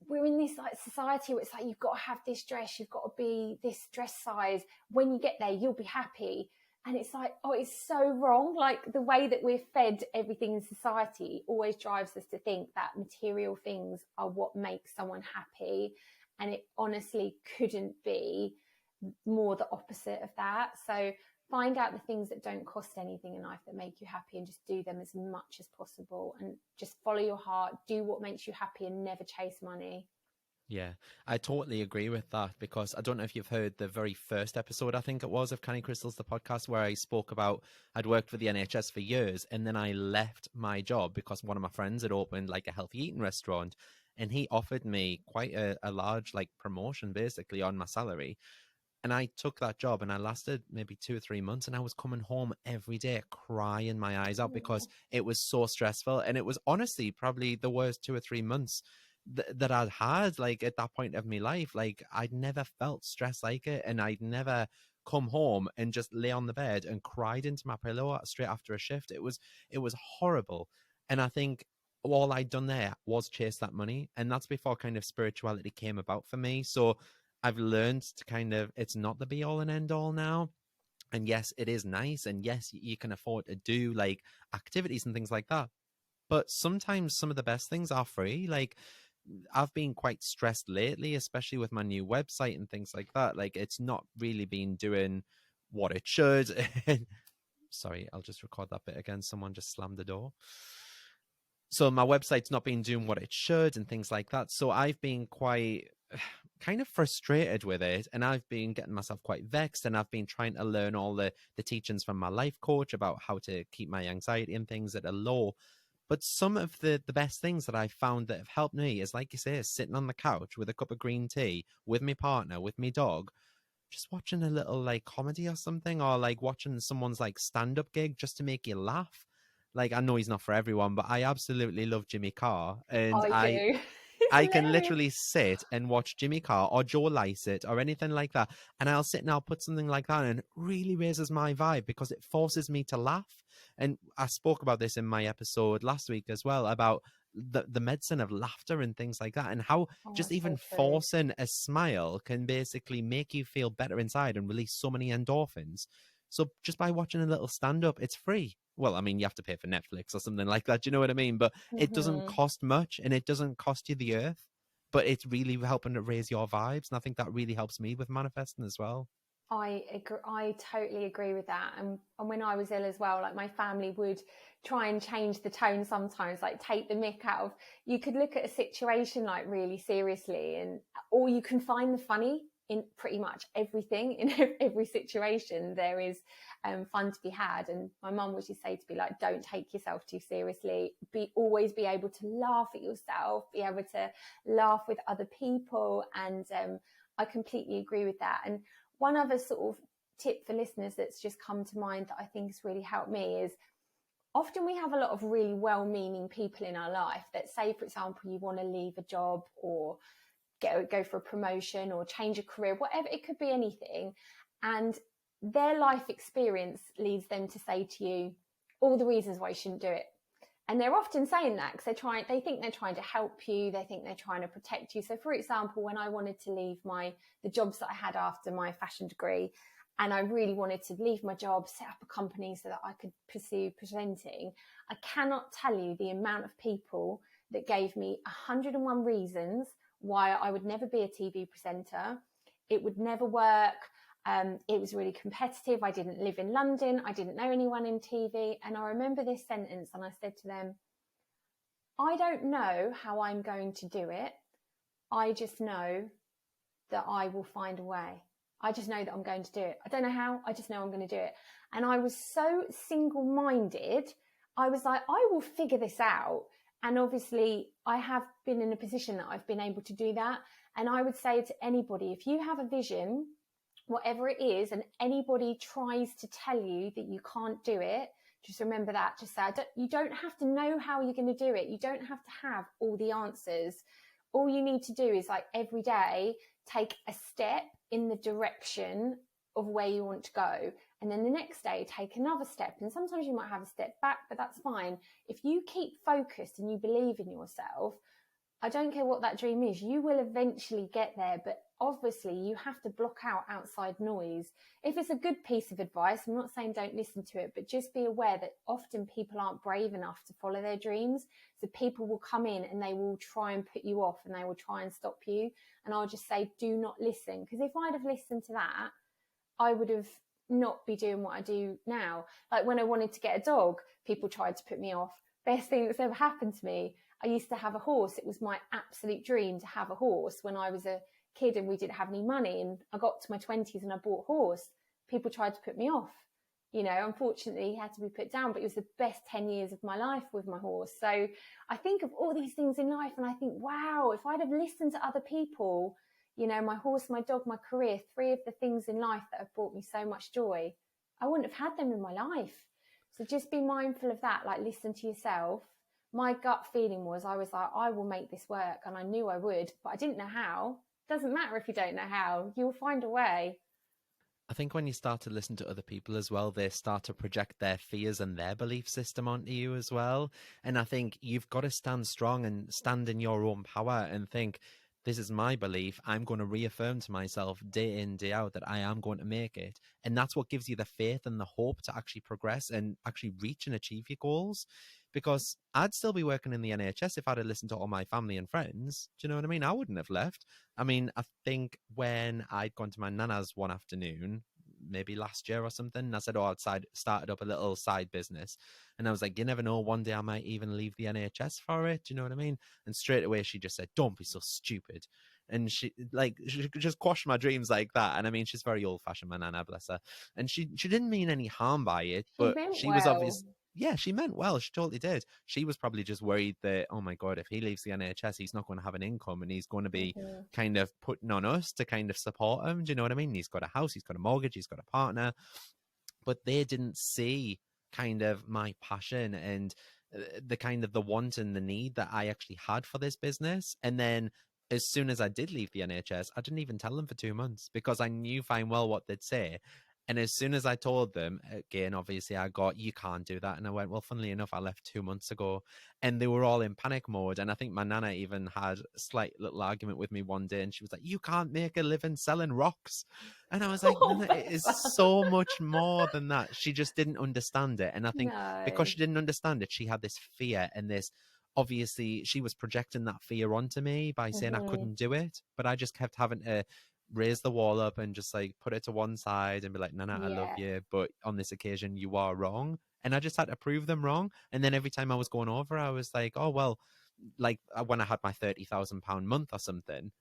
we're in this like society where it's like, you've got to have this dress, you've got to be this dress size. When you get there, you'll be happy. And it's like, oh, it's so wrong. Like the way that we're fed everything in society always drives us to think that material things are what makes someone happy. And it honestly couldn't be. more the opposite of that. So find out the things that don't cost anything in life that make you happy, and just do them as much as possible, and just follow your heart, do what makes you happy, and never chase money. Yeah, I totally agree with that, because I don't know if you've heard the very first episode, I think it was, of Canny Crystals, the podcast, where I spoke about I'd worked for the NHS for years, and then I left my job because one of my friends had opened like a healthy eating restaurant, and he offered me quite a large like promotion basically on my salary. And I took that job, and I lasted maybe 2 or 3 months, and I was coming home every day crying my eyes out because it was so stressful. And it was honestly probably the worst 2 or 3 months that I'd had, like, at that point of my life. Like, I'd never felt stress like it, and I'd never come home and just lay on the bed and cried into my pillow straight after a shift. It was horrible. And I think all I'd done there was chase that money, and that's before kind of spirituality came about for me. So I've learned to kind of, it's not the be all and end all now. And yes, it is nice, and yes, you can afford to do like activities and things like that, but sometimes some of the best things are free. Like, I've been quite stressed lately, especially with my new website and things like that. Like, it's not really been doing what it should. Sorry, I'll just record that bit again. Someone just slammed the door. So my website's not been doing what it should and things like that. So I've been quite kind of frustrated with it, and I've been getting myself quite vexed, and I've been trying to learn all the teachings from my life coach about how to keep my anxiety and things at a low. But some of the best things that I've found that have helped me is, like you say, sitting on the couch with a cup of green tea with my partner, with my dog, just watching a little like comedy or something, or like watching someone's like stand-up gig just to make you laugh. Like, I know he's not for everyone, but I absolutely love Jimmy Carr, and I do. It's I can hilarious. literally sit and watch Jimmy Carr or Joe Lycett or anything like that, and I'll sit and I'll put something like that, and it really raises my vibe because it forces me to laugh. And I spoke about this in my episode last week as well, about the medicine of laughter and things like that, and how Oh, just that's so even true. forcing a smile can basically make you feel better inside and release so many endorphins. So just by watching a little stand up, it's free. Well, I mean, you have to pay for Netflix or something like that. Do you know what I mean? But it doesn't Hmm. cost much, and it doesn't cost you the earth, but it's really helping to raise your vibes. And I think that really helps me with manifesting as well. I agree, I totally agree with that. And when I was ill as well, like my family would try and change the tone sometimes, like take the mick out of, you could look at a situation like really seriously, and or you can find the funny in pretty much everything. In every situation there is fun to be had. And my mum would just say to me, like, don't take yourself too seriously, always be able to laugh at yourself, be able to laugh with other people. And I completely agree with that. And one other sort of tip for listeners that's just come to mind that I think has really helped me is, often we have a lot of really well-meaning people in our life that say, for example, you want to leave a job or go for a promotion or change a career, whatever, it could be anything. And their life experience leads them to say to you all the reasons why you shouldn't do it. And they're often saying that because they think they're trying to help you. They think they're trying to protect you. So, for example, when I wanted to leave the jobs that I had after my fashion degree, and I really wanted to leave my job, set up a company so that I could pursue presenting, I cannot tell you the amount of people that gave me 101 reasons why I would never be a TV presenter. It would never work. It was really competitive. I didn't live in London. I didn't know anyone in TV. And I remember this sentence, and I said to them, I don't know how I'm going to do it. I just know that I will find a way. I just know that I'm going to do it. I don't know how, I just know I'm going to do it. And I was so single-minded. I was like, I will figure this out. And obviously I have been in a position that I've been able to do that. And I would say to anybody, if you have a vision, whatever it is, and anybody tries to tell you that you can't do it, just remember that. Just say, you don't have to know how you're going to do it. You don't have to have all the answers. All you need to do is, like, every day take a step in the direction of where you want to go. And then the next day, take another step. And sometimes you might have a step back, but that's fine. If you keep focused and you believe in yourself, I don't care what that dream is, you will eventually get there. But obviously you have to block out outside noise. If it's a good piece of advice, I'm not saying don't listen to it, but just be aware that often people aren't brave enough to follow their dreams. So people will come in and they will try and put you off and they will try and stop you. And I'll just say, do not listen. Because if I'd have listened to that, I would have not be doing what I do now. Like when I wanted to get a dog, people tried to put me off. Best thing that's ever happened to me. I used to have a horse. It was my absolute dream to have a horse when I was a kid and we didn't have any money. And I got to my 20s and I bought a horse. People tried to put me off. You know, unfortunately, he had to be put down, but it was the best 10 years of my life with my horse. So I think of all these things in life and I think, wow, if I'd have listened to other people, you know, my horse, my dog, my career, 3 of the things in life that have brought me so much joy, I wouldn't have had them in my life. So just be mindful of that, like listen to yourself. My gut feeling was, I was like, I will make this work. And I knew I would, but I didn't know how. Doesn't matter if you don't know how, you'll find a way. I think when you start to listen to other people as well, they start to project their fears and their belief system onto you as well. And I think you've got to stand strong and stand in your own power and think, this is my belief. I'm going to reaffirm to myself day in, day out that I am going to make it. And that's what gives you the faith and the hope to actually progress and actually reach and achieve your goals. Because I'd still be working in the NHS if I'd have listened to all my family and friends. Do you know what I mean? I wouldn't have left. I mean, I think when I'd gone to my nana's one afternoon, maybe last year or something, and I said, I'd started up a little side business. And I was like, you never know, one day I might even leave the NHS for it. Do you know what I mean? And straight away she just said, don't be so stupid. And she just quashed my dreams like that. And I mean, she's very old fashioned, my nana, bless her. And she didn't mean any harm by it, She but meant she was well. obvious. Yeah, she meant well. She totally did. She was probably just worried that, oh my God, if he leaves the NHS, he's not going to have an income and he's going to be kind of putting on us to kind of support him. Do you know what I mean? He's got a house, he's got a mortgage, he's got a partner. But they didn't see kind of my passion and the kind of the want and the need that I actually had for this business. And then as soon as I did leave the NHS, I didn't even tell them for 2 months because I knew fine well what they'd say. And as soon as I told them, again, obviously I got, you can't do that. And I went, well, funnily enough, I left 2 months ago. And they were all in panic mode. And I think my nana even had a slight little argument with me one day. And she was like, you can't make a living selling rocks. And I was like, Oh, Nana, it is so much more than that. She just didn't understand it. And I think because no. she didn't understand it, she had this fear and this, obviously she was projecting that fear onto me by saying I couldn't do it. But I just kept having to raise the wall up and just like put it to one side and be like, Nana, I love Yeah. you, but on this occasion you are wrong. And I just had to prove them wrong. And then every time I was going over, I was like, oh, well, like when I had my £30,000 month or something,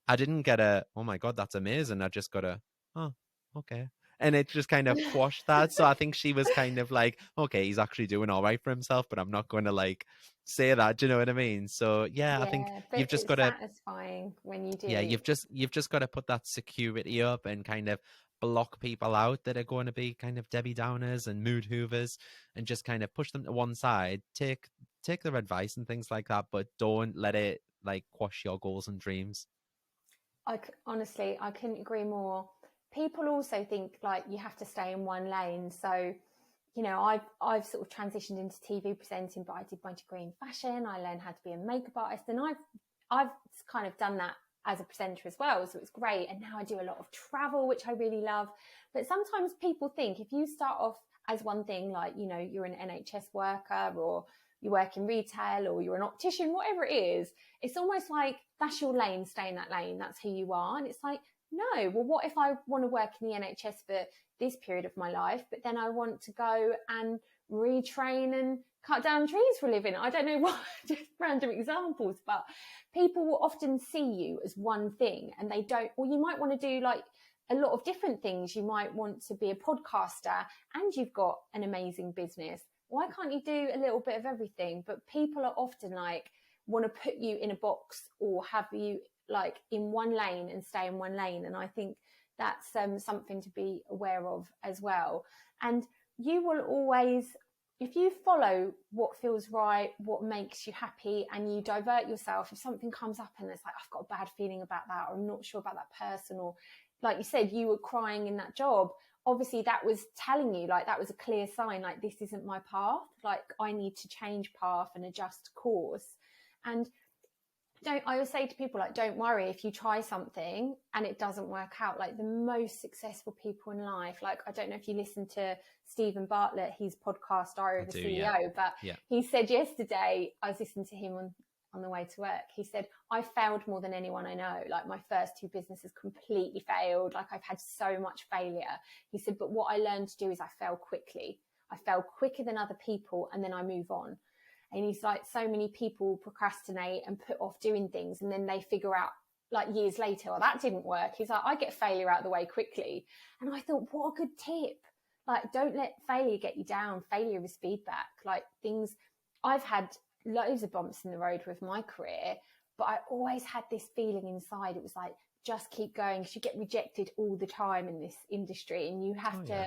I didn't get a, oh my God, that's amazing. I just got a, oh, okay. And it just kind of quashed that. So I think she was kind of like, okay, he's actually doing all right for himself, but I'm not going to like say that. Do you know what I mean? So yeah, I think Yeah, but you've just it's got to, satisfying when you yeah, do. you've just got to put that security up and kind of block people out that are going to be kind of Debbie Downers and mood hoovers and just kind of push them to one side, take their advice and things like that, but don't let it like quash your goals and dreams. Honestly, I couldn't agree more. People also think like you have to stay in one lane. So, you know, I've sort of transitioned into TV presenting, but I did my degree in fashion. I learned how to be a makeup artist, and I've kind of done that as a presenter as well. So it's great. And now I do a lot of travel, which I really love. But sometimes people think if you start off as one thing, like, you know, you're an NHS worker or you work in retail or you're an optician, whatever it is, it's almost like that's your lane, stay in that lane, that's who you are. And it's like, no, well, what if I want to work in the NHS for this period of my life, but then I want to go and retrain and cut down trees for a living? I don't know what, just random examples, but people will often see you as one thing and they don't, or you might want to do like a lot of different things. You might want to be a podcaster and you've got an amazing business. Why can't you do a little bit of everything? But people are often like, want to put you in a box or have you like in one lane and stay in one lane. And I think that's something to be aware of as well. And you will always, if you follow what feels right, what makes you happy, and you divert yourself, if something comes up and it's like, I've got a bad feeling about that, or I'm not sure about that person, or like you said, you were crying in that job, obviously that was telling you, like, that was a clear sign, like, this isn't my path, like, I need to change path and adjust course. And I always say to people, like, don't worry if you try something and it doesn't work out. Like, the most successful people in life, like, I don't know if you listen to Stephen Bartlett, his podcast Diary of a CEO, but he said yesterday, I was listening to him on the way to work, he said, I failed more than anyone I know. Like, my first 2 businesses completely failed. Like, I've had so much failure. He said, but what I learned to do is I fail quickly. I fail quicker than other people, and then I move on. And he's like, so many people procrastinate and put off doing things, and then they figure out like years later, oh, that didn't work. He's like, I get failure out of the way quickly. And I thought, what a good tip. Like, don't let failure get you down. Failure is feedback. Like, things, I've had loads of bumps in the road with my career, but I always had this feeling inside. It was like, just keep going, because you get rejected all the time in this industry, and you have to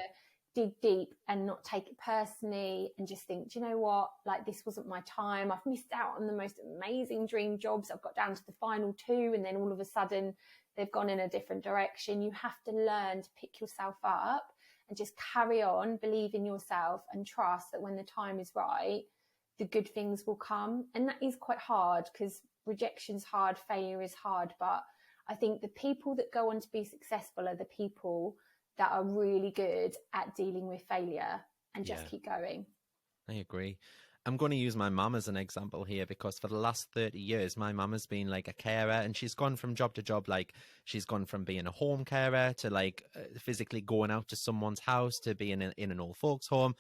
dig deep and not take it personally, and just think, do you know what, like, this wasn't my time. I've missed out on the most amazing dream jobs. I've got down to the final 2, and then all of a sudden they've gone in a different direction. You have to learn to pick yourself up and just carry on, believe in yourself, and trust that when the time is right, the good things will come. And that is quite hard, because rejection's hard, failure is hard, but I think the people that go on to be successful are the people that are really good at dealing with failure and just keep going. I agree. I'm going to use my mum as an example here, because for the last 30 years, my mum has been like a carer, and she's gone from job to job. Like, she's gone from being a home carer to like physically going out to someone's house to being in an old folks home,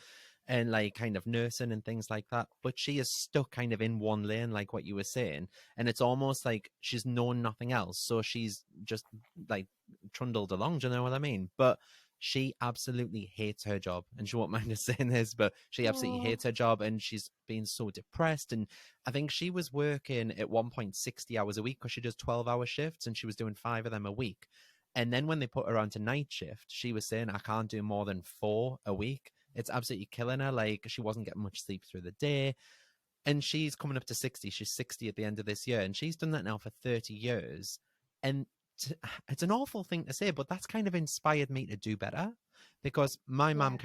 and like kind of nursing and things like that. But she is stuck kind of in one lane, like what you were saying. And it's almost like she's known nothing else. So she's just like trundled along. Do you know what I mean? But she absolutely hates her job, and she won't mind us saying this, but she absolutely hates her job, and she's been so depressed. And I think she was working at one point 60 hours a week, because she does 12-hour shifts, and she was doing 5 of them a week. And then when they put her onto night shift, she was saying, I can't do more than 4 a week. It's absolutely killing her. Like, she wasn't getting much sleep through the day. And she's coming up to 60. She's 60 at the end of this year. And she's done that now for 30 years. And it's an awful thing to say, but that's kind of inspired me to do better. Because my mum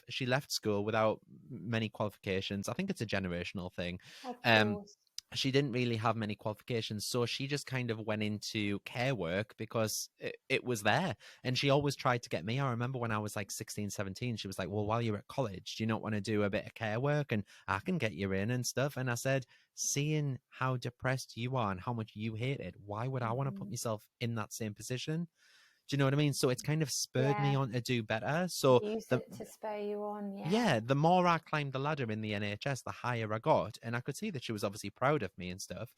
she left school without many qualifications. I think it's a generational thing. Of course. She didn't really have many qualifications, so she just kind of went into care work because it was there. And she always tried to get me. I remember when I was like 16, 17, she was like, well, while you're at college, do you not want to do a bit of care work, and I can get you in and stuff? And I said, seeing how depressed you are and how much you hate it, why would I want to put myself in that same position? Do you know what I mean? So it's kind of spurred me on to do better. So use it to spur you on. the more I climbed the ladder in the NHS, the higher I got. And I could see that she was obviously proud of me and stuff.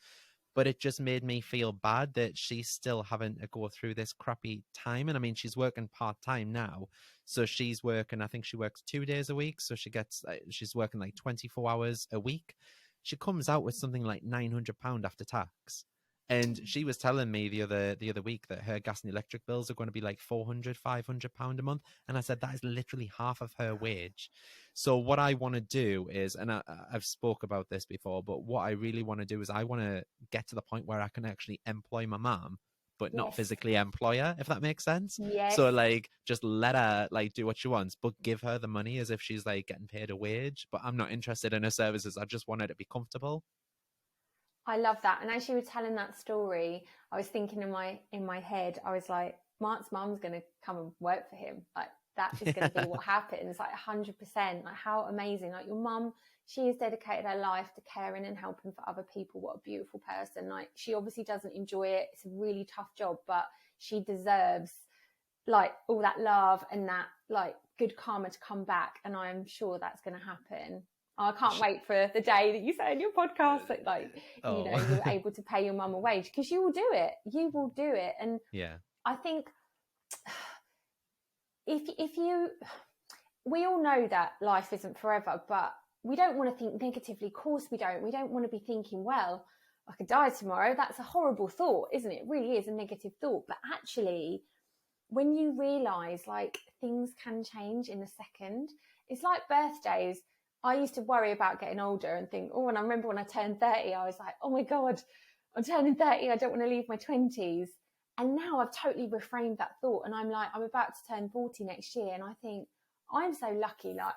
But it just made me feel bad that she's still having to go through this crappy time. And I mean, she's working part-time now. So she's working, I think she works 2 days a week. So she's working like 24 hours a week. She comes out with something like £900 after tax. And she was telling me the other week that her gas and electric bills are going to be like £400-500 a month. And I said, that is literally half of her wage. So what I want to do is, and I've spoke about this before, but what I really want to do is I want to get to the point where I can actually employ my mom, but not physically employ her, if that makes sense. So like, just let her like do what she wants, but give her the money as if she's like getting paid a wage. But I'm not interested in her services. I just want her to be comfortable. I love that. And as you were telling that story, I was thinking in my head, I was like, Mark's mum's going to come and work for him. Like, that is going to be what happens. Like 100%. Like, how amazing. Like, your mum, she has dedicated her life to caring and helping for other people. What a beautiful person. Like, she obviously doesn't enjoy it. It's a really tough job, but she deserves like all that love and that like good karma to come back. And I'm sure that's going to happen. I can't wait for the day that you say in your podcast that, like, you know, you're able to pay your mum a wage, because you will do it. You will do it. And I think we all know that life isn't forever, but we don't want to think negatively. Of course we don't. We don't want to be thinking, well, I could die tomorrow. That's a horrible thought, isn't it? It really is a negative thought. But actually, when you realise, like, things can change in a second, it's like birthdays. I used to worry about getting older and think, and I remember when I turned 30, I was like, oh my God, I'm turning 30. I don't want to leave my 20s. And now I've totally reframed that thought. And I'm like, I'm about to turn 40 next year. And I think I'm so lucky. Like,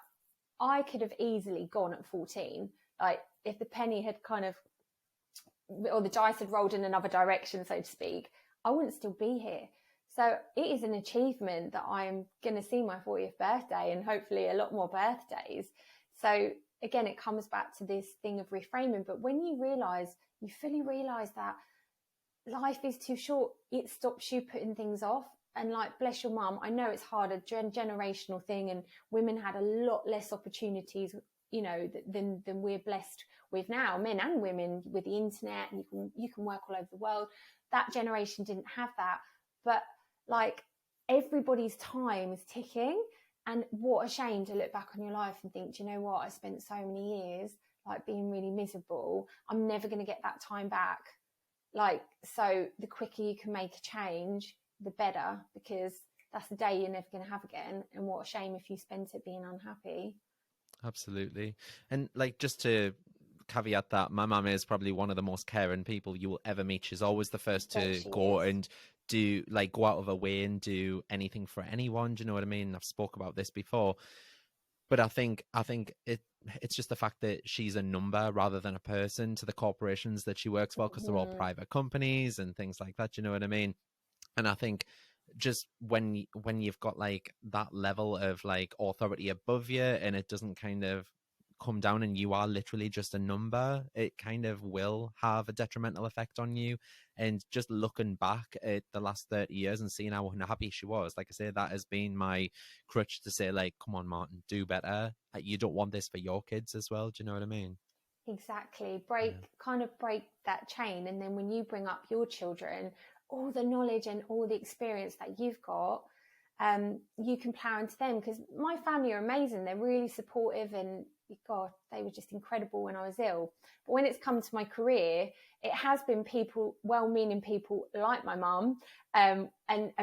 I could have easily gone at 14. Like, if the penny had kind of or the dice had rolled in another direction, so to speak, I wouldn't still be here. So it is an achievement that I'm going to see my 40th birthday and hopefully a lot more birthdays. So again, it comes back to this thing of reframing. But when you fully realize that life is too short, it stops you putting things off. And like, bless your mum, I know it's hard, a generational thing, and women had a lot less opportunities, you know, than we're blessed with now, men and women, with the internet, and you can work all over the world. That generation didn't have that. But like, everybody's time is ticking, and what a shame to look back on your life and think, do you know what, I spent so many years like being really miserable. I'm never going to get that time back. Like, so the quicker you can make a change, the better, because that's the day you're never going to have again. And what a shame if you spent it being unhappy. Absolutely. And like, just to caveat that, my mum is probably one of the most caring people you will ever meet. She's always the first to go and do, like, go out of her way and do anything for anyone. Do you know what I mean? I've spoke about this before, but I think it's just the fact that she's a number rather than a person to the corporations that she works for, because they're all private companies and things like that. Do you know what I mean? And I think just when you've got like that level of like authority above you, and it doesn't kind of come down and you are literally just a number, it kind of will have a detrimental effect on you. And just looking back at the last 30 years and seeing how unhappy she was, like I say, that has been my crutch to say, like, come on, Martin, do better. You don't want this for your kids as well. Do you know what I mean? Exactly. Kind of break that chain. And then when you bring up your children, all the knowledge and all the experience that you've got, you can plow into them. Because my family are amazing. They're really supportive, and God, they were just incredible when I was ill. But when it's come to my career, it has been people, well-meaning people like my mum, and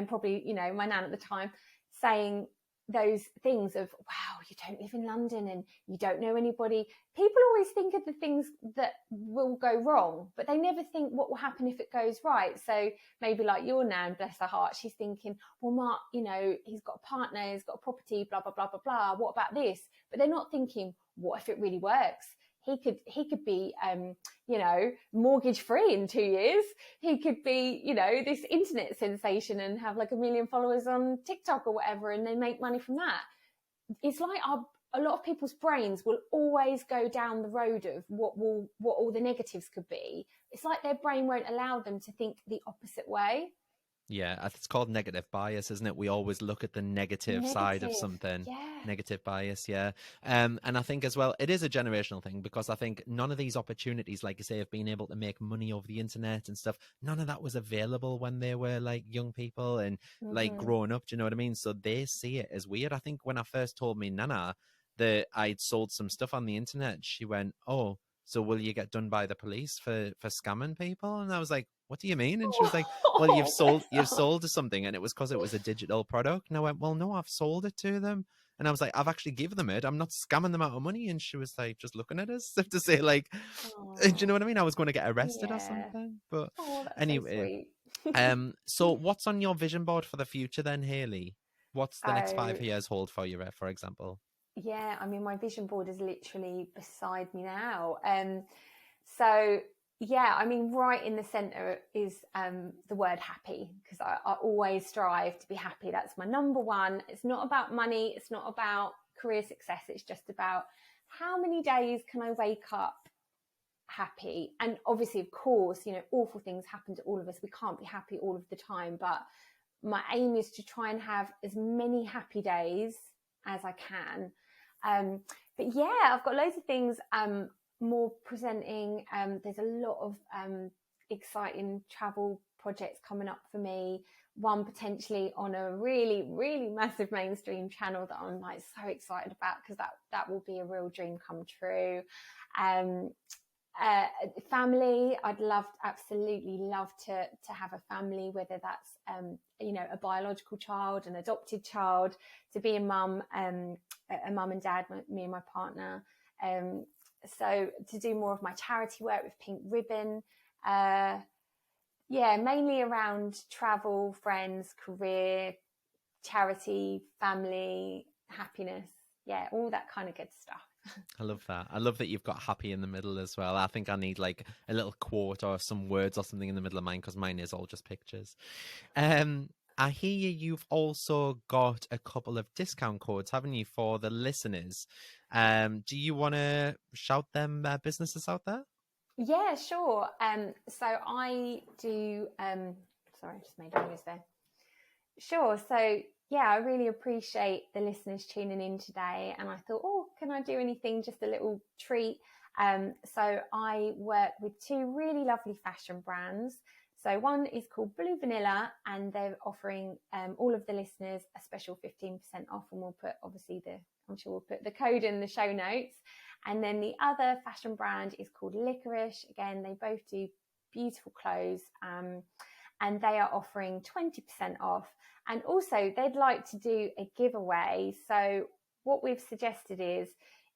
probably, you know, my nan at the time, saying those things of, wow, you don't live in London and you don't know anybody. People always think of the things that will go wrong, but they never think what will happen if it goes right. So maybe like your nan, bless her heart, she's thinking, well, Mark, you know, he's got a partner, he's got a property, blah, blah, blah, blah, blah. What about this? But they're not thinking, what if it really works? He could be, you know, mortgage free in 2 years. He could be, you know, this internet sensation and have like 1 million followers on TikTok or whatever, and they make money from that. It's like a lot of people's brains will always go down the road of what all the negatives could be. It's like their brain won't allow them to think the opposite way. Yeah, it's called negative bias, isn't it? We always look at the negative side of something. Yeah. Negative bias, yeah. And I think as well, it is a generational thing, because I think none of these opportunities, like you say, of being able to make money over the internet and stuff, none of that was available when they were like young people and like growing up. Do you know what I mean? So they see it as weird. I think when I first told me Nana that I'd sold some stuff on the internet, she went, "Oh, so will you get done by the police for scamming people?" And I was like, "What do you mean?" And she was like, "Well, you've sold to something, and it was because it was a digital product." And I went, "Well, no, I've sold it to them." And I was like, "I've actually given them it. I'm not scamming them out of money." And she was like, just looking at us to say, like, do you know what I mean? I was going to get arrested or something. But that's anyway, so sweet. so what's on your vision board for the future then, Hayley? What's the next 5 Oh, years hold for you, for example? yeah, I mean, my vision board is literally beside me now. So yeah, I mean, right in the center is the word happy, because I always strive to be happy. That's my number one. It's not about money. It's not about career success. It's just about how many days can I wake up happy? And obviously, of course, you know, awful things happen to all of us. We can't be happy all of the time, but my aim is to try and have as many happy days as I can. But yeah, I've got loads of things more presenting. There's a lot of exciting travel projects coming up for me. One potentially on a really, really massive mainstream channel that I'm like so excited about, because that will be a real dream come true. Family, I'd absolutely love to have a family, whether that's you know, a biological child, an adopted child, to be a mum and dad, me and my partner. So to do more of my charity work with Pink Ribbon, yeah, mainly around travel, friends, career, charity, family, happiness, yeah, all that kind of good stuff. I love that. I love that you've got happy in the middle as well. I think I need like a little quote or some words or something in the middle of mine, because mine is all just pictures. I hear you've also got a couple of discount codes, haven't you, for the listeners? Do you want to shout them businesses out there? Yeah, sure. So I do. Sorry, I just made a noise there. Sure. So yeah, I really appreciate the listeners tuning in today. And I thought, oh, can I do anything? Just a little treat. So I work with two really lovely fashion brands. So one is called Blue Vanilla, and they're offering all of the listeners a special 15% off. And we'll put I'm sure we'll put the code in the show notes. And then the other fashion brand is called Licorice. Again, they both do beautiful clothes, and they are offering 20% off. And also they'd like to do a giveaway. So what we've suggested is,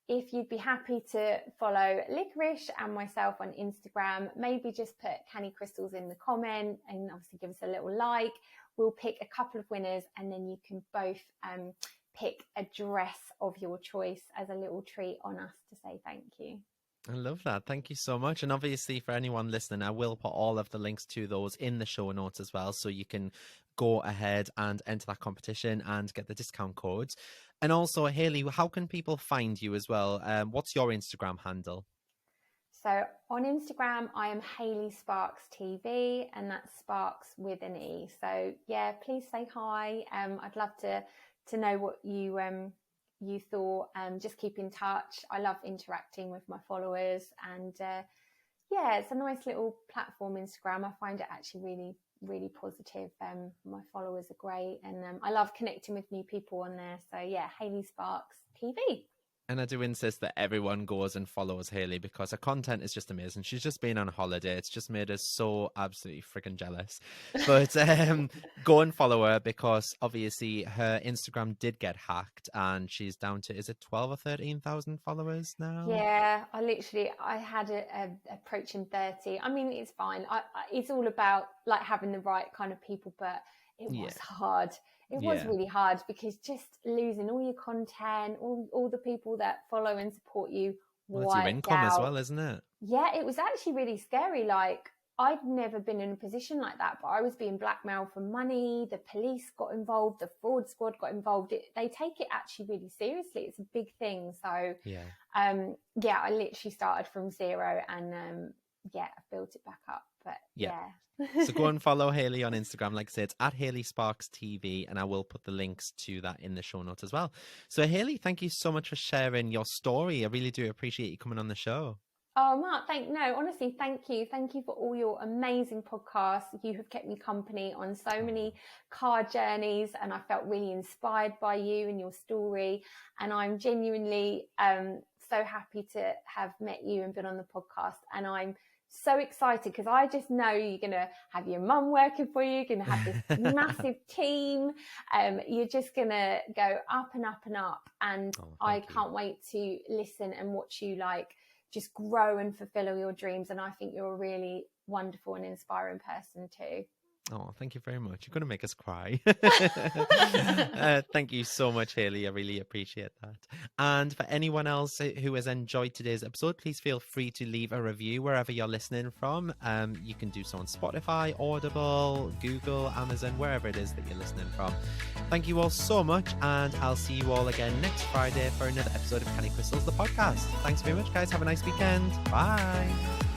if you'd be happy to follow Licorice and myself on Instagram, maybe just put Canny Crystals in the comment and obviously give us a little like. We'll pick a couple of winners, and then you can both pick a dress of your choice as a little treat on us to say thank you. I love that. Thank you so much. And obviously for anyone listening, I will put all of the links to those in the show notes as well, so you can go ahead and enter that competition and get the discount codes. And also, Hayley, how can people find you as well? What's your Instagram handle? So on Instagram, I am Hayley Sparkes TV, and that's Sparks with an E. So yeah, please say hi. I'd love to know what you thought. Just keep in touch. I love interacting with my followers, and yeah, it's a nice little platform, Instagram. I find it actually really, really positive. My followers are great, and I love connecting with new people on there. So yeah, Hayley Sparkes TV. And I do insist that everyone goes and follows Hayley, because her content is just amazing. She's just been on holiday. It's just made us so absolutely freaking jealous. But go and follow her, because obviously her Instagram did get hacked, and she's down to, is it 12 or 13,000 followers now? Yeah, I had a approaching 30. I mean, it's fine. It's all about like having the right kind of people, but it was hard. It was really hard, because just losing all your content, all the people that follow and support you. Well, it's your income as well, isn't it? Yeah, it was actually really scary. Like, I'd never been in a position like that, but I was being blackmailed for money. The police got involved. The fraud squad got involved. They take it actually really seriously. It's a big thing. So, I literally started from zero, and I've built it back up. But So go and follow Hayley on Instagram. Like I said, it's at Hayley Sparkes TV, and I will put the links to that in the show notes as well. So Hayley, thank you so much for sharing your story. I really do appreciate you coming on the show. Oh, Mark, honestly, thank you. Thank you for all your amazing podcasts. You have kept me company on so many car journeys, and I felt really inspired by you and your story. And I'm genuinely so happy to have met you and been on the podcast. And I'm so excited, because I just know you're going to have your mum working for you. You're going to have this massive team. You're just going to go up and up and up. And I can't wait to listen and watch you just grow and fulfill all your dreams. And I think you're a really wonderful and inspiring person too. Oh, thank you very much. You're going to make us cry. Thank you so much, Hayley. I really appreciate that. And for anyone else who has enjoyed today's episode, please feel free to leave a review wherever you're listening from. You can do so on Spotify, Audible, Google, Amazon, wherever it is that you're listening from. Thank you all so much, and I'll see you all again next Friday for another episode of Canny Crystals, the podcast. Thanks very much, guys. Have a nice weekend. Bye.